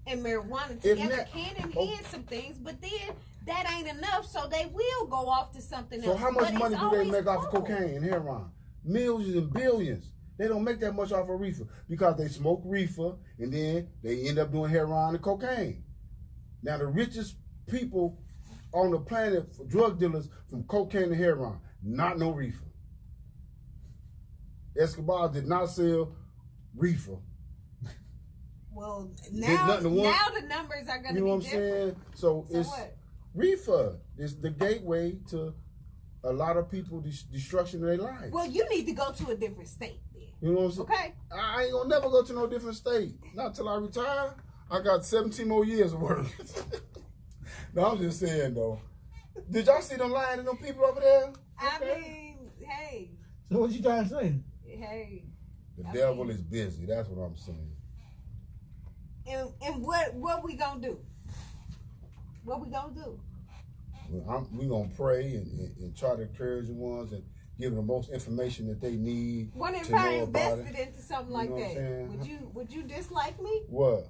and marijuana together can enhance some things, but then that ain't enough, so they will go off to something else. So how much money do they make off of cocaine and heroin? Millions and billions. They don't make that much off of reefer because they smoke reefer and then they end up doing heroin and cocaine. Now the richest people on the planet for drug dealers from cocaine and heroin, not no reefer. Escobar did not sell reefer. Well, now the numbers are going to be different. You know what I'm saying? So it's what? Reefer is the gateway to a lot of people destruction of their lives. Well, you need to go to a different state then. You know what I'm saying? Okay. I ain't gonna never go to no different state. Not till I retire. I got 17 more years of work. No, I'm just saying though. Did y'all see them lying to them people over there? I mean, hey. So what you trying to say? Hey. The devil is busy. That's what I'm saying. And what we gonna do? What we gonna do? We gonna pray and try to encourage the ones and give them the most information that they need. What if I invested into something like that? Would you dislike me? What?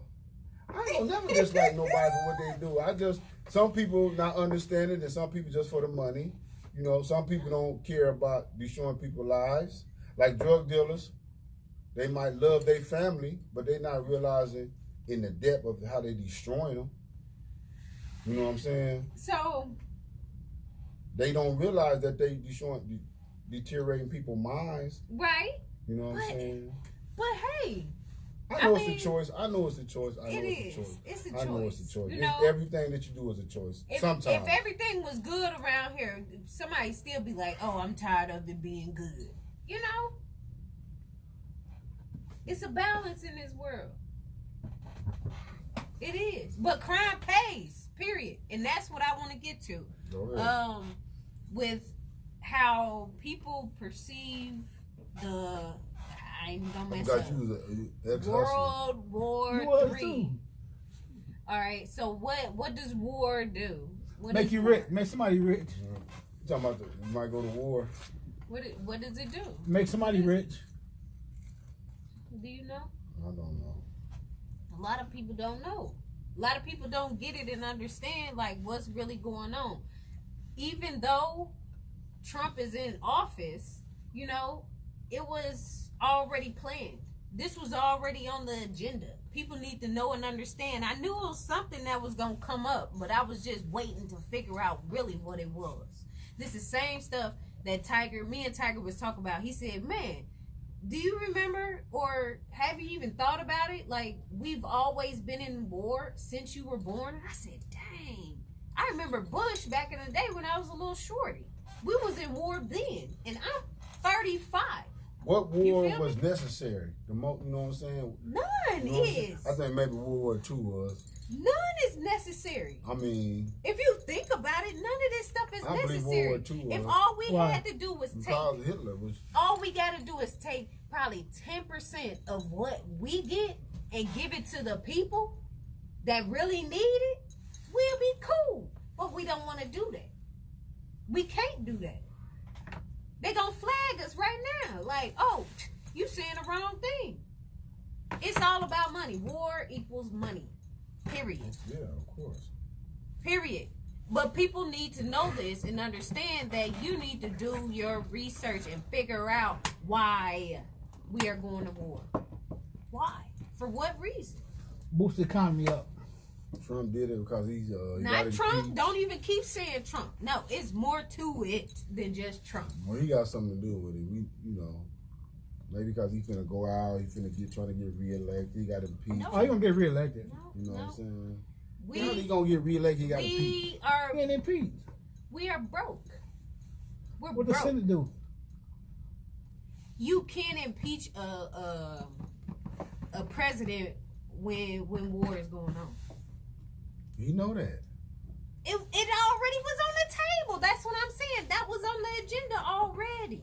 I ain't gonna never dislike nobody for what they do. Some people not understanding and some people just for the money. You know, some people don't care about destroying people's lives. Like drug dealers, they might love their family, but they not realizing in the depth of how they destroying them. You know what I'm saying? So they don't realize that they deteriorating people's minds. Right. You know what I'm saying? But hey, I know it's a choice. I know it's a choice. It's a choice. I know it's a choice. You know, everything that you do is a choice. Sometimes. If everything was good around here, somebody still be like, "Oh, I'm tired of it being good." You know, it's a balance in this world. It is, but crime pays. Period, and that's what I want to get to. With how people perceive the. I ain't gonna mess up. World War III. All right. So what does war do? Make you rich. Make somebody rich. You talking about you might go to war. What does it do? Make somebody rich. Do you know? I don't know. A lot of people don't know. A lot of people don't get it and understand like what's really going on. Even though Trump is in office, you know, it was already planned. This was already on the agenda. People need to know and understand. I knew it was something that was going to come up, but I was just waiting to figure out really what it was. This is the same stuff that me and Tiger was talking about. He said, man, do you remember or have you even thought about it? Like, we've always been in war since you were born. And I said, dang. I remember Bush back in the day when I was a little shorty. We was in war then, and I'm 35. What war was necessary? You know what I'm saying? None is. I think maybe World War II was. None is necessary. I mean, if you think about it, none of this stuff is necessary. World War II was. If all we had to do was take, Hitler was. All we got to do is take probably 10% of what we get and give it to the people that really need it, we'll be cool. But we don't want to do that. We can't do that. They gonna flag us right now. Like, oh, you saying the wrong thing. It's all about money. War equals money. Period. Yeah, of course. Period. But people need to know this and understand that you need to do your research and figure out why we are going to war. Why? For what reason? Boost the economy up. Trump did it because he's not Trump. Don't even keep saying Trump. No, it's more to it than just Trump. Well, he got something to do with it. Maybe because he's finna go out, he's finna trying to get reelected. He got impeached. No. Oh, he gonna get reelected. You know what I'm saying? He gonna get reelected. He got impeached. He ain't impeached. We are broke. We're what broke. the Senate do? You can't impeach a president when war is going on. You know that. It already was on the table. That's what I'm saying. That was on the agenda already.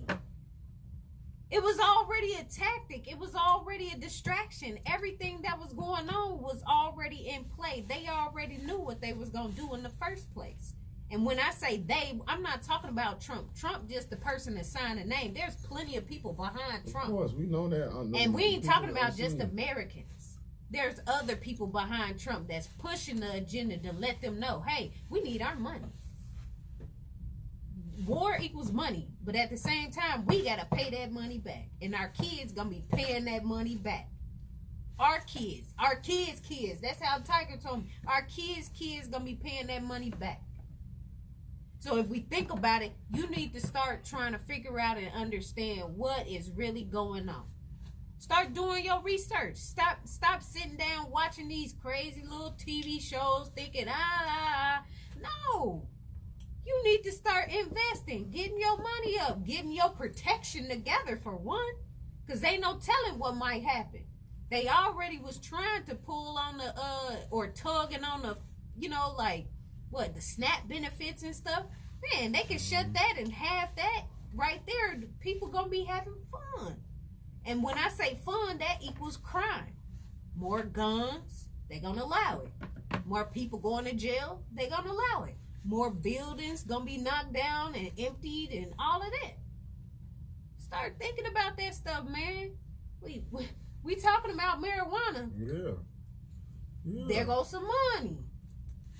It was already a tactic. It was already a distraction. Everything that was going on was already in play. They already knew what they was going to do in the first place. And when I say they, I'm not talking about Trump. Trump just the person that signed the name. There's plenty of people behind Trump. Of course, we know that. And we ain't talking about just Americans. There's other people behind Trump that's pushing the agenda to let them know, hey, we need our money. War equals money, but at the same time, we got to pay that money back. And our kids going to be paying that money back. Our kids. That's how Tiger told me. Our kids going to be paying that money back. So if we think about it, you need to start trying to figure out and understand what is really going on. Start doing your research. Stop sitting down watching these crazy little TV shows thinking, No. You need to start investing, getting your money up, getting your protection together for one. Because they no telling what might happen. They already was trying to pull on the, or tugging on the, the SNAP benefits and stuff. Man, they can shut that and have that right there. People gonna be having fun. And when I say fun, that equals crime. More guns, they gonna allow it. More people going to jail, they gonna allow it. More buildings gonna be knocked down and emptied and all of that. Start thinking about that stuff, man. We talking about marijuana. Yeah. There goes some money.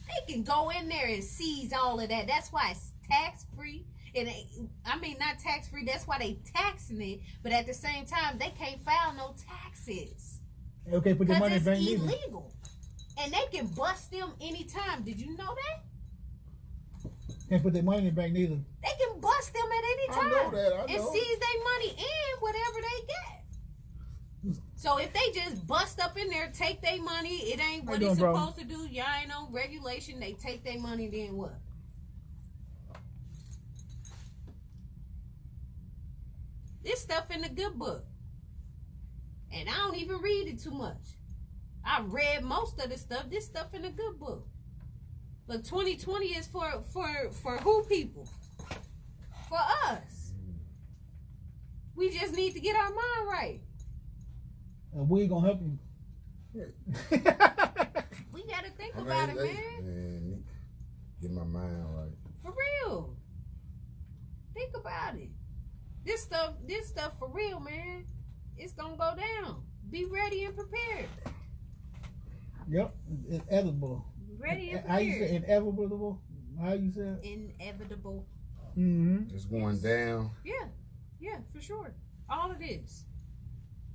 They can go in there and seize all of that. That's why it's tax-free. Not tax-free. That's why they taxing it. But at the same time, they can't file no taxes. Okay, put the money in the bank. Because it's illegal. And they can bust them anytime. Did you know that? Can't put their money in the bank neither. They can bust them at any time. I know that. And seize their money and whatever they get. So if they just bust up in there, take their money, it ain't what it's supposed to do. Y'all ain't on regulation. They take their money, then what? This stuff in the good book. And I don't even read it too much. I read most of the stuff. This stuff in the good book. But 2020 is for who people? For us. We just need to get our mind right. And we ain't gonna help you. We gotta think about it, man. Get my mind right. For real. Think about it. This stuff for real, man. It's gonna go down. Be ready and prepared. Yep, inevitable. Ready and prepared. How you say inevitable? How you say it? Inevitable. Mm-hmm. It's going down. Yeah, for sure. All of this.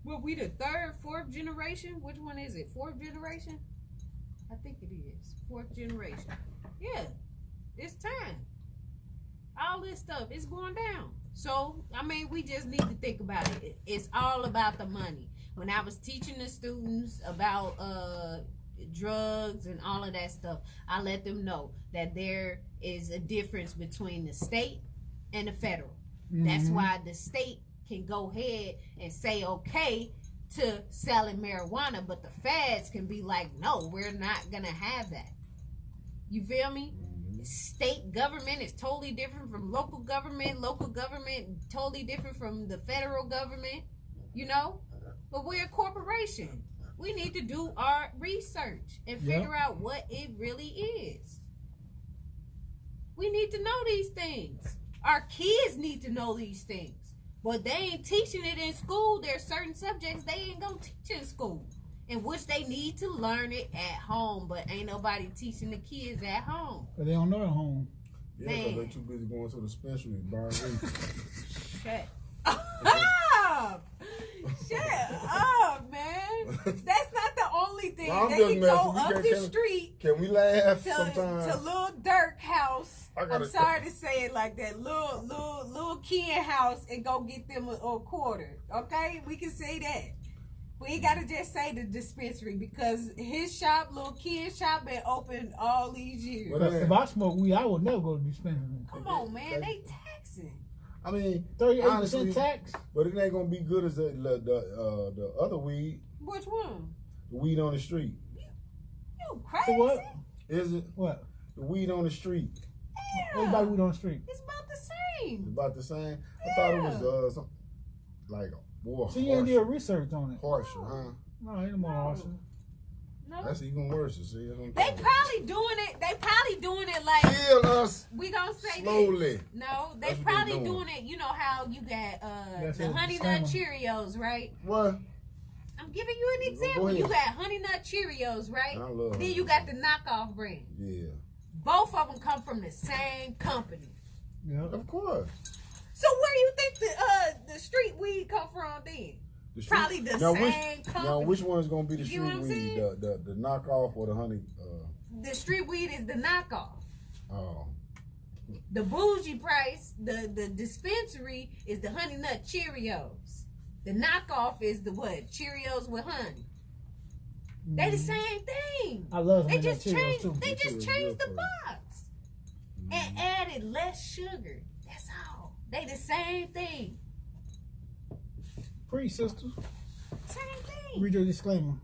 Well, we the third, fourth generation? Which one is it? Fourth generation? I think it is. Fourth generation. Yeah. It's time. All this stuff is going down. So, we just need to think about it. It's all about the money. When I was teaching the students about drugs and all of that stuff, I let them know that there is a difference between the state and the federal. Mm-hmm. That's why the state can go ahead and say okay to selling marijuana, but the feds can be like, no, we're not gonna have that. You feel me? State government is totally different from local government totally different from the federal government, but we're a corporation. We need to do our research and figure out what it really is. We need to know these things. Our kids need to know these things. But they ain't teaching it in school. There's certain subjects they ain't gonna teach in school, in which they need to learn it at home. But ain't nobody teaching the kids at home. But they don't know at home. Yeah, because they're too busy going to the dispensary buying weed. Shut up! Shut up, man. That's not the only thing. No, they can go up the street. Can we laugh to, sometimes? To Lil Durk house. I'm sorry to say it like that. Lil Ken house and go get them a quarter. Okay? We can say that. We ain't gotta just say the dispensary because his shop, Lil Ken's shop, been open all these years. Well, if I smoke weed, I would never go to the dispensary. Come on, man. They taxing. 38% tax. But it ain't gonna be good as the other weed. Which one? The weed on the street. You crazy? So what? Is it? What? The weed on the street. Yeah. Everybody weed on the street. It's about the same. It's about the same. I thought it was something like more. So you ain't do research on it. Harsher, huh? No, ain't no more harsher. No. That's even worse. See, They probably doing it like kill us. We gonna say slowly. This. No, they That's probably doing it. You know how you got the Honey Nut Cheerios, right? What? I'm giving you an example. You got Honey Nut Cheerios, right? I love then you got the knockoff brand. Yeah. Both of them come from the same company. Yeah, of course. So where do you think the street weed come from then? Probably the same company. Now, which one is going to be the street weed? The knockoff or the honey? The street weed is the knockoff. Oh. The bougie price, the dispensary is the Honey Nut Cheerios. The knockoff is the what? Cheerios with honey. They the same thing. I love They Honey just Nut Cheerios changed. too. They just changed the box and added less sugar. That's all. They the same thing. Free, sister. Same thing. Read your disclaimer.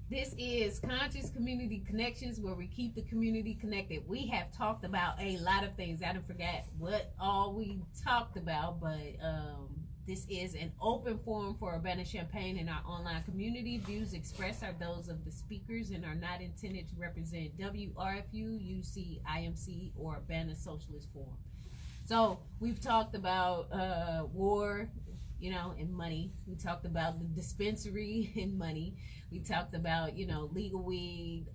This is Conscious Community Connections, where we keep the community connected. We have talked about a lot of things. I don't forget what all we talked about, but this is an open forum for Urbana-Champaign and our online community. Views expressed are those of the speakers and are not intended to represent WRFU, UC, IMC, or Urbana Socialist Forum. So we've talked about war, you know, and money. We talked about the dispensary and money. We talked about, you know, legal weed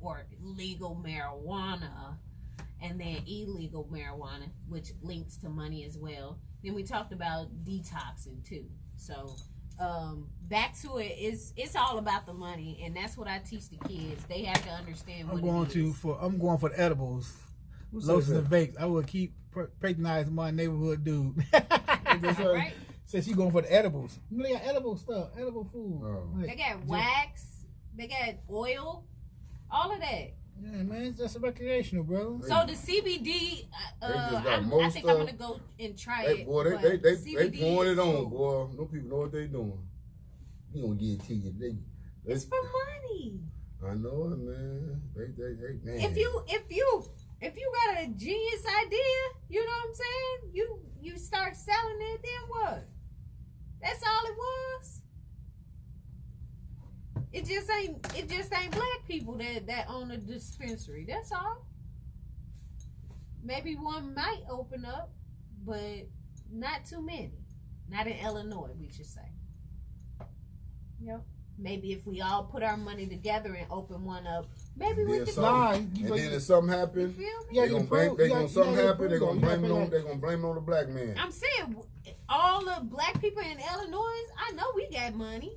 or legal marijuana, and then illegal marijuana, which links to money as well. Then we talked about detoxing too. So back to it, it's all about the money, and that's what I teach the kids. They have to understand what I'm going for the edibles. Lotions and vapes. I will keep patronizing my neighborhood dude. Right? Says she going for the edibles. They got edible stuff, edible food. Oh. They got wax, they got oil, all of that. Yeah, man, it's just recreational, brother. So the CBD, I think I'm gonna go and try it. Boy, they pouring it on, boy. No people know what they doing. You gonna get it to you. It's for money. I know it, man. They man. If you got a genius idea, you know what I'm saying? You start selling it, then what? That's all it was. It just ain't black people that own a dispensary. That's all. Maybe one might open up, but not too many. Not in Illinois, we should say. Yep. Maybe if we all put our money together and open one up, maybe we could. And then if something happens, they're gonna blame it on the black man. I'm saying all the black people in Illinois, I know we got money.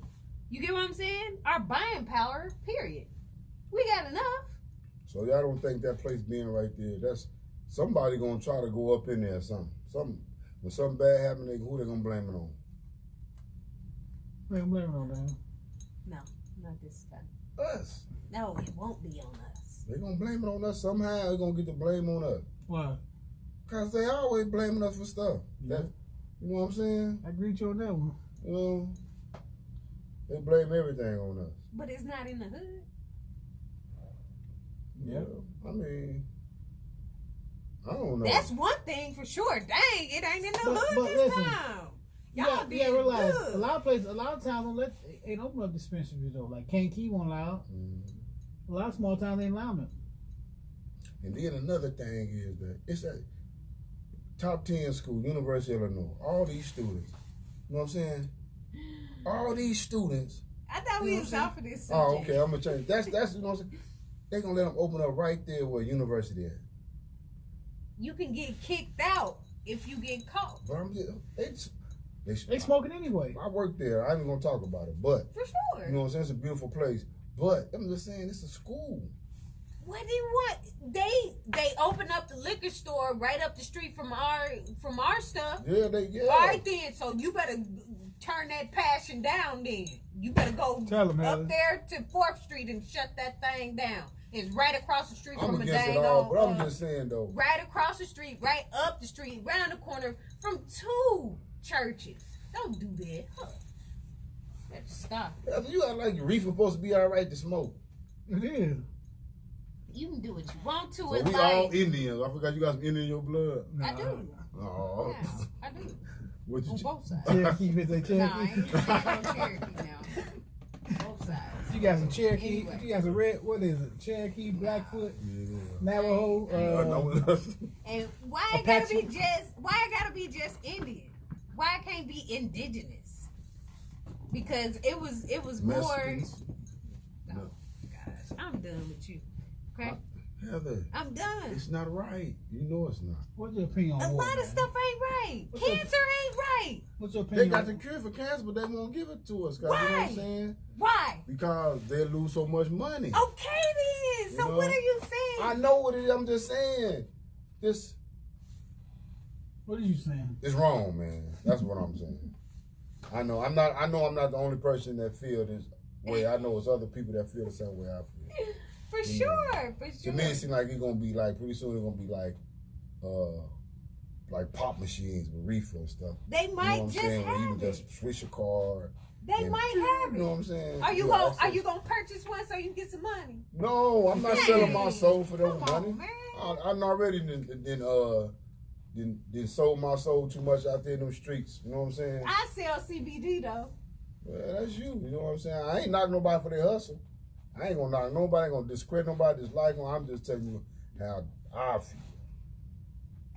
You get what I'm saying? Our buying power, period. We got enough. So y'all don't think that place being right there, that's somebody gonna try to go up in there or something. When something bad happens, who they gonna blame it on? They gonna blame it on them. No, not this time. Us. No, it won't be on us. They're going to blame it on us somehow. They're going to get the blame on us. Why? Because they always blaming us for stuff. Yeah. You know what I'm saying? I agree with you on that one. You know, they blame everything on us. But it's not in the hood. Yeah. I mean, I don't know. That's one thing for sure. Dang, it ain't in the hood this time. Y'all did realize good. a lot of towns ain't open up dispensaries though. Like Kankakee won't allow it. Mm-hmm. A lot of small towns ain't allowing it. And then another thing is that it's a top 10 school, University of Illinois. All these students, you know what I'm saying? All these students. I thought we was off for this subject. Oh, okay, I'm gonna change. That's you know what I'm saying? They're gonna let them open up right there where university at. You can get kicked out if you get caught. But They smoking anyway. I work there. I ain't gonna talk about it, but for sure. You know what I'm saying? It's a beautiful place. But I'm just saying, it's a school. What do you want? They open up the liquor store right up the street from our stuff. Yeah. Right then, so you better turn that passion down. Then you better go up there to 4th Street and shut that thing down. It's right across the street from a dang old. But I'm just saying though. Right across the street, right up the street, round the corner from 2 churches. Don't do that. Huh. Better stop. You got like your reefer supposed to be all right to smoke. It is. You can do what you want to. So we all Indians. I forgot you got some Indian in your blood. I do. Oh. Yeah, I do. What you On both sides. Cherokee, if it's a Cherokee. No, I ain't saying no Cherokee now. Both sides. You got some Cherokee. Anyway. You got some red. What is it? Cherokee, Blackfoot, Yeah. Navajo. And why it gotta be just? Why it gotta be just Indian? Why it can't be indigenous? Because it was more. Mexicans. Oh gosh, I'm done with you. Okay, Heather, I'm done. it's not right. You know it's not. What's your opinion on A war, lot of man? stuff ain't right. What's your- Cancer ain't right. What's your They opinion? got the on cure for cancer, but they won't give it to us. 'Cause Why? You know what I'm saying? Why? Because they lose so much money. Okay then. So You know? what are you saying? I know what it is. I'm just saying. This What are you saying? it's wrong, man. That's what I'm saying. I know I'm not the only person that feel this way. I know it's other people that feel the same way I feel. For sure. For To sure. me, it seems like it's gonna be like pretty soon. It's gonna be like pop machines with reefer and stuff. They You know might what I'm just saying? Where you have can it. just switch a card. They and- might have You know what it. I'm saying? Are you Yeah, gonna access. purchase one so you can get some money? No, I'm not selling my soul for those Come on, money. man. I'm already then sold my soul too much out there in them streets. You know what I'm saying? I sell CBD though. Well, that's you. You know what I'm saying? I ain't knocking nobody for their hustle. I ain't gonna knock nobody. I ain't gonna discredit nobody, dislike them. I'm just telling you how I feel.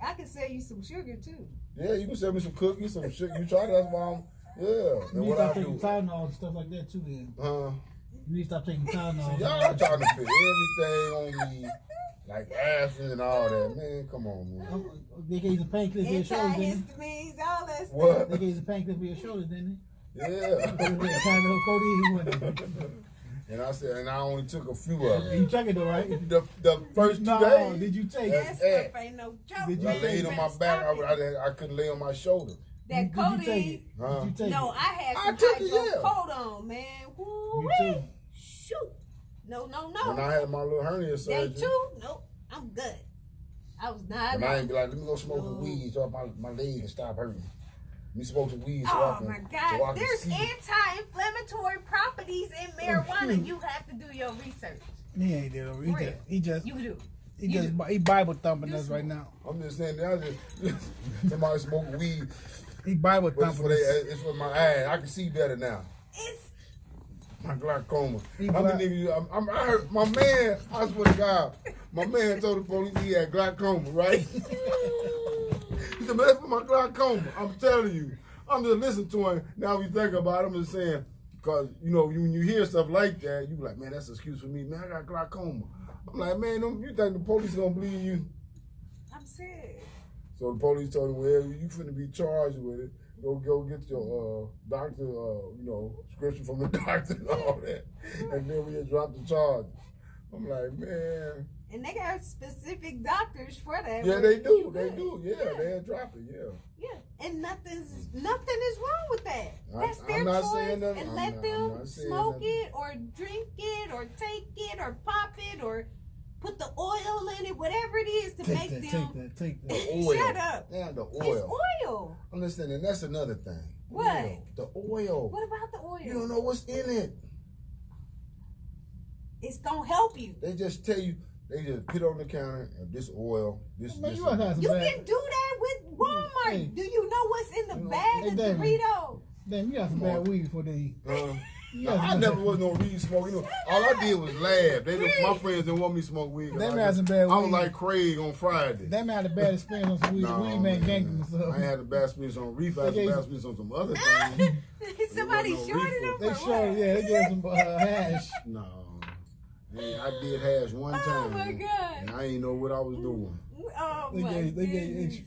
I can sell you some sugar too. Yeah, you can sell me some cookies, some shit. You try it, that's why I'm. Yeah, You and need to what I stop taking do. Tylenol and stuff like that too. Then You you need to stop taking Tylenol. y'all trying to put everything on me, like aspirin and all that. Man, come on, man. They gave you some painkillers for your shoulders, didn't Antihistamines, all that stuff. What? they? They gave you some painkillers for your shoulders, didn't Yeah. they? Tylenol, codeine, wasn't And I said, and I only took a few of it? them. You took it though, right? The first 2 No, days, did you take That it? Yeah. stuff ain't no joke. Did you I man. laid on my Stop back. it. I couldn't lay on my shoulder. That Did you take codeine. it? Huh? Did you take No, it? I had I some took type it, of yeah. coat on, man. Me Woo-wee. too. Shoot. No. When I had my little hernia Day surgery, 2? Nope. I'm good. I was not. and I ain't be like, let me go smoke some No. weed so my leg can stop hurting. Let me smoke some weed so Oh I can. my So God! I can There's see. anti-inflammatory properties in marijuana. shoot. You have to do your research. He ain't there. Though. He just You do. he Bible thumping Do us some- right now. I'm just saying, I just somebody smoke weed, He Bible but thumping us. it's for my eyes. I can see better now. It's My glaucoma. He How many niggas? I heard my man. I swear to God, my man told the police he had glaucoma, right? He said, "Man, that's for my glaucoma." I'm telling you. I'm just listening to him. Now we think about it, I'm just saying, because you know, when you hear stuff like that, you be like, man, that's an excuse for me. Man, I got glaucoma. I'm like, man, you think the police gonna believe you? I'm sick. So the police told him, well, you finna be charged with it. Go get your doctor, prescription from the doctor and all that. And then we just drop the charge. I'm like, man. And they got specific doctors for that. Yeah, where they do. you They good. do. Yeah, they'll drop it. Yeah. Yeah, and nothing is wrong with that. That's I'm their not choice, saying nothing. and I'm let not them saying smoke nothing. it or drink it or take it or pop it or put the oil in it, whatever it is to make them. Take that. The oil. Shut up. Yeah, the It's oil. oil. I'm listening. That's another thing. What? Oil. The oil. What about the oil? You don't know what's in it. It's gonna help you. They just tell you. They just put it on the counter. This oil. This. Man, this you ought to have some You bad. can do that with Walmart. Hey. Do you know what's in the You know, bag hey, of David. Doritos? Damn, you got some bad weed before they. I never was no weed smoker. You know, all I did was laugh. My friends didn't want me to smoke weed. They had some bad I was weed. like Craig on Friday. That man had a bad experience on some weed. No, Weed man ganked him man. and stuff. I ain't had the bad experience on reef. I had the bad experience on some other things. Somebody There wasn't no shorted reefer. them They or showed, what? yeah, they gave some hash. No. Yeah, I did hash one time. Oh my God. And I ain't know what I was doing. Oh They my gave, whoop. goodness.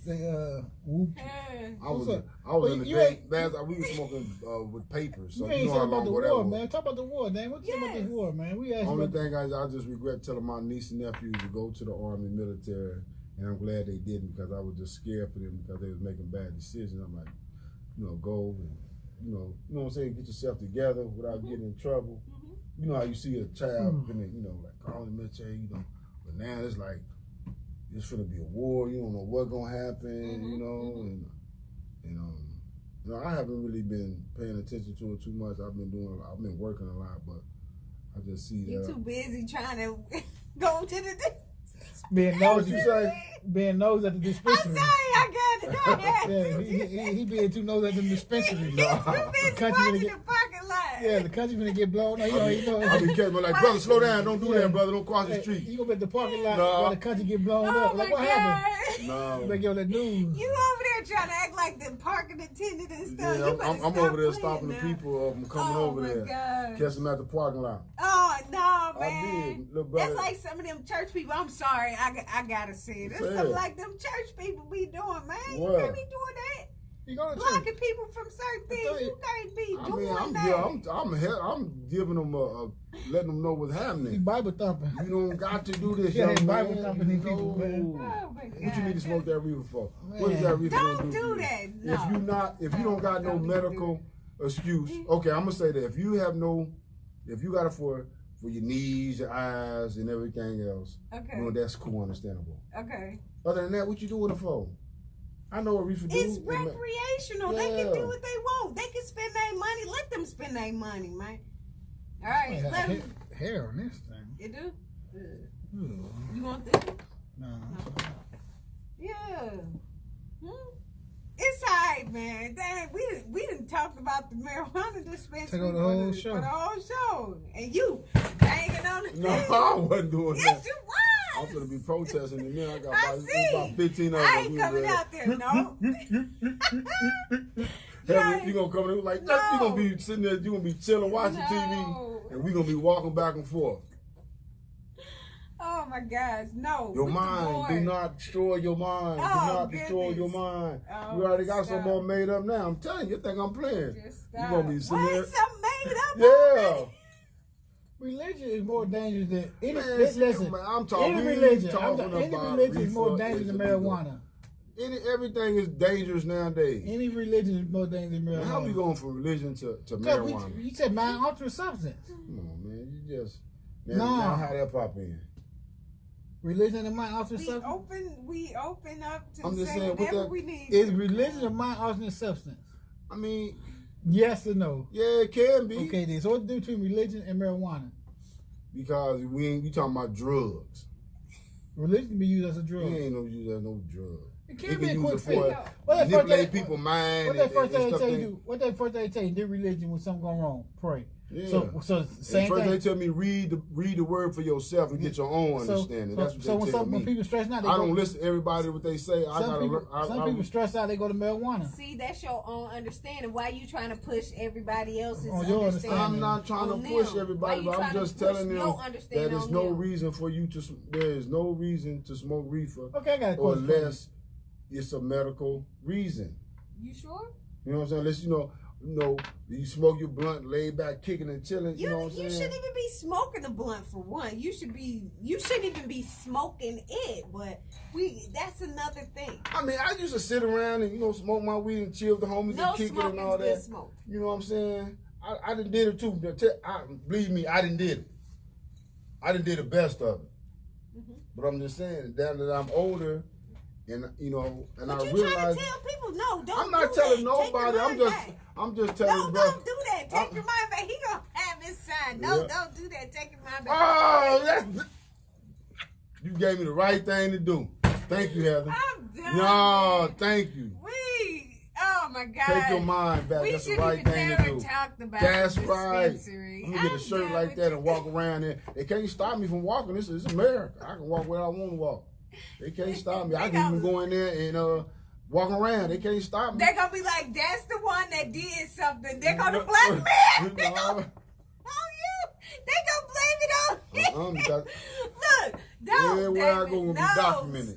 I was What's in up? the You day. ain't- We was smoking with papers. So You you ain't know how talking about long the what that war, was. man. Talk about the war, Dan. What you talking about Yes. this war, man? We asked you Only about thing I just regret telling my niece and nephews to go to the Army military, and I'm glad they didn't because I was just scared for them because they was making bad decisions. I'm like, go and you know what I'm saying, get yourself together without getting in trouble. You know how you see a child, like calling the military, but now it's like it's gonna be a war. You don't know what's gonna happen, and I haven't really been paying attention to it too much. I've been working a lot, but I just see You that. too busy trying to go to the. Being What nosy. you say? Being nosy at the I'm dispensary. sorry, I got it. I had Yeah, to. he being too nosy at the dispensary. You've been Country watching gonna the parking lot. Yeah, the country gonna get blown. No, you know. I be catching like, brother, slow down. Don't do that, brother. Don't cross the Hey, street. you gonna be at the parking lot No. while the country get blown Oh up. my Like, what happened? No. Like, yo, that news. You over there trying to act like the parking attendant and stuff. Yeah, You better I'm stop over there playing stopping the now. people coming Oh over my there. God. Catch them at the parking lot. Oh no, I man! did, little brother. That's like some of them church people. I'm sorry, I gotta say it. That's Say something it. like them church people be doing, man. What? You can't be doing that. You go to Blocking church. people from certain things. You can't be I doing mean, that. I'm giving them letting them know what's You happening. Bible thumping. You don't got to do this, Yeah, young Bible man. thumping these people, man. Oh my God. What you need to smoke that reefer for? Man. What is that reefer Don't gonna do for you? that. No. If you don't got no Don't do medical excuse, okay, I'm gonna say that if you got it for your knees, your eyes, and everything else, Okay. you know, that's cool, understandable. Okay. Other than that, what you doing it for? I know what reefer do. It's recreational. They can Yeah. do what they want. They can spend their money. Let them spend their money, man. All right. I Let got them. hair on this thing. You do? Ooh. You want this? No. Yeah. It's alright, man. Dang, we didn't talk about the marijuana dispensary Take over the whole show. for the whole show. And you banging on the No, thing. I wasn't doing Yes, that. you I'm was. gonna be protesting, and then I got I see. about 15 of them. I ain't coming out there, no. Heather, you gonna come in like No. you gonna be sitting there, you gonna be chilling, watching No. TV, and we gonna be walking back and forth. Oh my gosh, no. Your With the mind, board. do not destroy your mind. Oh, do not destroy your goodness. mind. Oh, you already got stop. some more made up now. I'm telling you, you think I'm playing? Just You gonna be stop. sitting there. What? Something made up Yeah. already? Religion is more dangerous than any. Man, Listen, man, I'm talking. any we religion. talking Any about religion is more reefer dangerous than is illegal. marijuana. Everything is dangerous nowadays. Any religion is more dangerous than marijuana. How we going from religion to Because marijuana? you said mind altering substance. Come on, man. You just No. now how that pop in? Religion and mind altering substance. We open up to I'm just say saying, what whatever that- we need. Is to. religion a mind altering substance? I mean, Yes or no? yeah, it can be. Okay, then. So what's the difference between religion and marijuana? Because we talking about drugs. Religion can be used as a drug. We ain't no use as no drug. It It can't can be a use quick it fix. for What that first manipulate thing- people's mind. What that first thing they stuff tell you they- do? What that first thing they tell you? Do religion when something go wrong? Pray. Yeah. So same First they thing. tell me read the word for yourself and get your own understanding. That's what So they tell when me. people stress out, they I go, don't listen to everybody what they say. I Some gotta people, learn. some people stress out, they go to marijuana. See, that's your own understanding. Why you trying to push everybody else's On your understanding? I'm not trying to on push them? everybody, Why you but I'm trying to just push telling them your understanding that there's on no them? reason for you to. There is no reason to smoke reefer Okay, I got a question. for you. unless it's a medical reason. You sure? You know what I'm saying? Unless you smoke your blunt, lay back, kicking and chilling. You know what I'm You saying? shouldn't even be smoking a blunt for one. You shouldn't even be smoking it. But that's another thing. I mean, I used to sit around and smoke my weed and chill with the homies No and kick it smoking and all is good that. smoke. You know what I'm saying? I done did it too. Believe me, I done did it. I done did the best of it. Mm-hmm. But I'm just saying, now that I'm older, and and But I you realize trying to tell people no, don't. I'm not do telling that. Take your nobody. mind back. I'm just telling No, bro. don't do that. Take your mind back. He gonna have his sign. No, Yeah. don't do that. Take your mind back. Oh, you gave me the right thing to do. Thank you, Heather. I'm done. No, man. thank you. Oh my God. Take your mind back. We That's the shouldn't right even thing to never do. talked about That's the right. dispensary. I'm gonna get a I'm shirt done like with that you. and walk around there. They can't stop me from walking. This is America. I can walk where I want to walk. They can't stop me. I can even go in there and walk around. They can't stop me. They're gonna be like, that's the one that did something. They're gonna blame me. They gonna, oh, you. They gonna blame it on me. Look, don't. Everywhere I David. go, gonna be No, documented.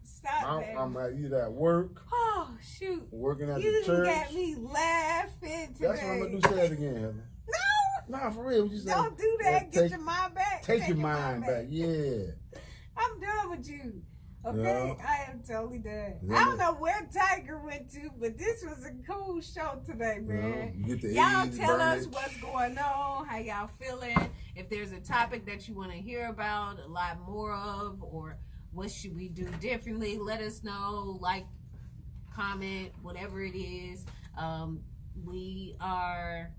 Stop, David. I'm either at work, Oh shoot! working at You the church. got me laughing today. That's what I'm gonna do. Say that again, Heather. No, Nah, for real. What you say? don't do that. Yeah, Get your mind back. Take your mind back. Yeah. I'm done with you. Okay, Yeah. I am totally done. Yeah. I don't know where Tiger went to, but this was a cool show today, man. You get the Y'all AIDS, tell burn us it. what's going on, how y'all feeling. If there's a topic that you want to hear about a lot more of, or what should we do differently, let us know. Like, comment, whatever it is. We are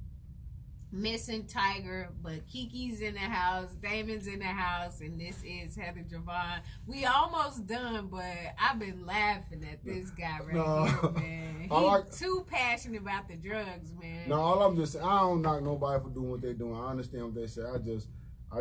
missing Tiger, but Kiki's in the house, Damon's in the house, and this is Heather Javon. We almost done, but I've been laughing at this guy here, man. He's too passionate about the drugs, man. No, all I'm just saying, I don't knock nobody for doing what they're doing. I understand what they say. I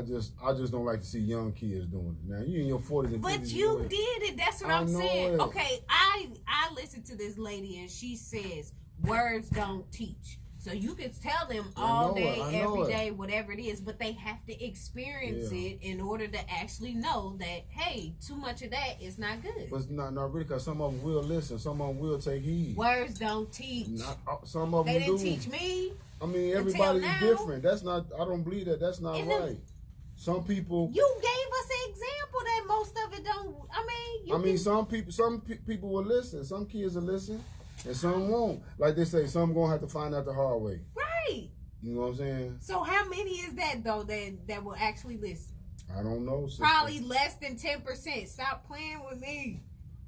just don't like to see young kids doing it. Now you in your 40s and 50s. But you did it. That's what I'm saying. Okay, I listened to this lady and she says words don't teach. So you can tell them all day, every day, whatever it is, but they have to experience it in order to actually know that, hey, too much of that is not good. But it's not really, because some of them will listen, some of them will take heed. Words don't teach. Some of them do. They didn't teach me. I mean, everybody's different. That's not. I don't believe that. That's not right. Some people. You gave us an example that most of it don't. I mean, some people will listen. Some kids will listen. And some won't. Like they say, some gonna have to find out the hard way. Right. You know what I'm saying? So how many is that though that will actually listen? I don't know. Sister. Probably less than 10%. Stop playing with me.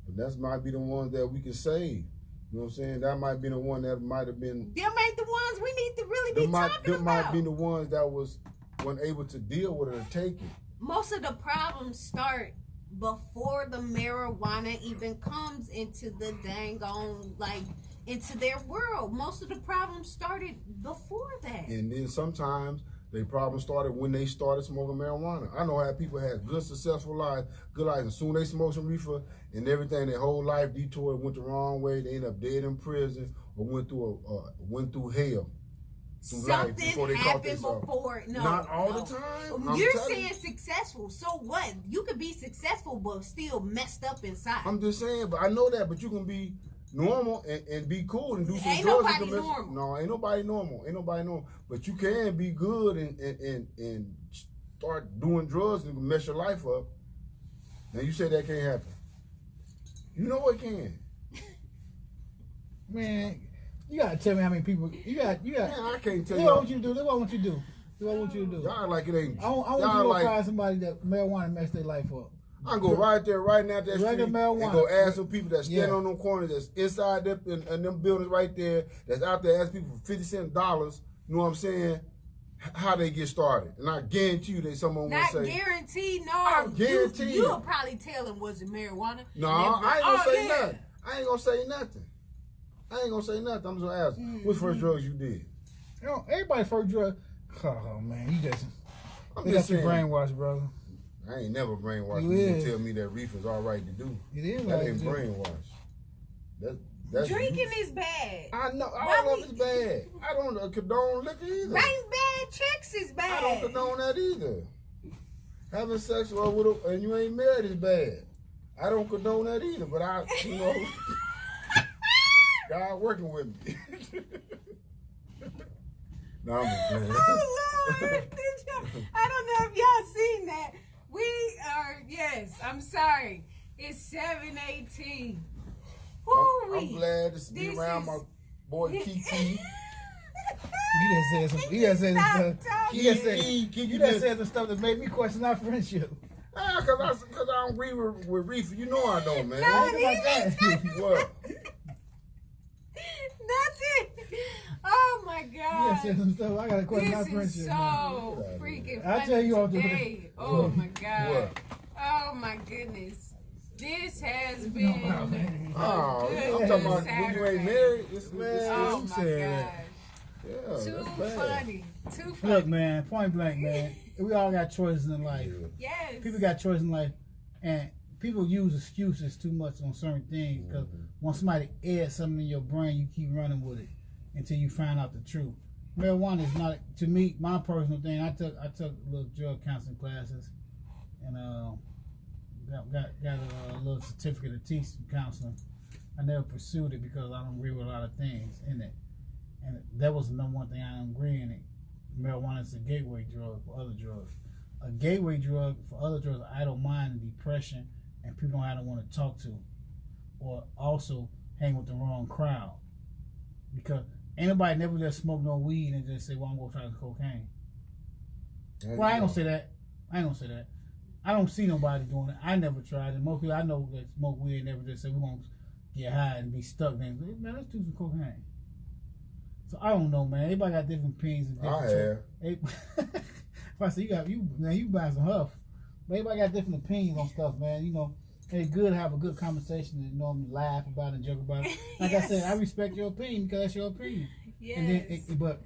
But that might be the ones that we can save. You know what I'm saying? That might be the one that might have been. Them ain't the ones we need to really be talking about. Them might be the ones that weren't able to deal with it or take it. Most of the problems start before the marijuana even comes into the dang on, into their world. Most of the problems started before that. And then sometimes the problem started when they started smoking marijuana. I know how people had good, successful lives, good lives, and soon they smoked some reefer and everything, their whole life detoured, went the wrong way, they ended up dead in prison or went through hell. Something happened before. No, not all the time. You're saying successful. So what? You could be successful, but still messed up inside. I'm just saying, but I know that. But you can be normal and be cool and do some ain't drugs. Nobody normal. No, ain't nobody normal. Ain't nobody normal. But you can be good and start doing drugs and mess your life up. Now you say that can't happen. You know it can. Man. You gotta tell me how many people you got. Man, I can't tell you. What I want you to do. This is what I want you to do. This is what I want you to do. Y'all like it ain't. I want you to go find somebody that marijuana messed their life up. I can go right there, right now, that street, and go ask some people that stand on them corners, that's inside them and them buildings right there, that's out there, ask people for 50 cents, you know what I'm saying, how they get started. And I guarantee you that someone will say. Not guaranteed, no. I guarantee you. You'll probably tell them, was it marijuana? No, I ain't gonna say nothing. I ain't gonna say nothing. I'm just gonna ask, what first drugs you did? You know, everybody's first drug. Oh man, you just saying, brainwashed, brother. I ain't never brainwashed. You gonna tell me that reefer's all right to do? It is. That ain't brainwash. That's drinking is bad. I know. I don't know if it's bad. I don't condone liquor either. Writing bad checks is bad. I don't condone that either. Having sex and you ain't married is bad. I don't condone that either. But God working with me. No, I'm just playing. Oh, Lord. I don't know if y'all seen that. We are, yes, I'm sorry. It's 7:18. I'm glad to be around my boy Kiki. You just said some stuff that made me question our friendship. Because I don't agree with Reefer. You know I don't, man. What? Nothing. Oh my God. Yeah, said some stuff. I got to question our friendship. This is so freaking funny. I'll tell you all today. Oh my God. What? Oh my goodness. This has been I'm talking about when you ain't married. Oh my God. Yeah, Too funny. Too funny. Look, man, point blank, man. We all got choices in life. Yes. People got choices in life, and people use excuses too much on certain things because when somebody adds something in your brain, you keep running with it until you find out the truth. Marijuana is not, to me, my personal thing. I took little drug counseling classes, and got a little certificate of teaching counseling. I never pursued it because I don't agree with a lot of things in it, and that was the number one thing I don't agree in it. Marijuana is a gateway drug for other drugs. A gateway drug for other drugs, idle mind and depression, and people I don't want to talk to, or also hang with the wrong crowd. Because ain't nobody never just smoke no weed and just say, well, I'm going to try the cocaine. Well, I ain't going to say that. I don't see nobody doing it. I never tried it. Most people I know that smoke weed never just say, we're going to get high and be stuck. Then, man, let's do some cocaine. So I don't know, man. Everybody got different opinions. And different if I say you buy some huff, but everybody got different opinions on stuff, man. You know, it's good to have a good conversation and laugh about it and joke about it. Like I said, I respect your opinion because that's your opinion. Yes. And then, but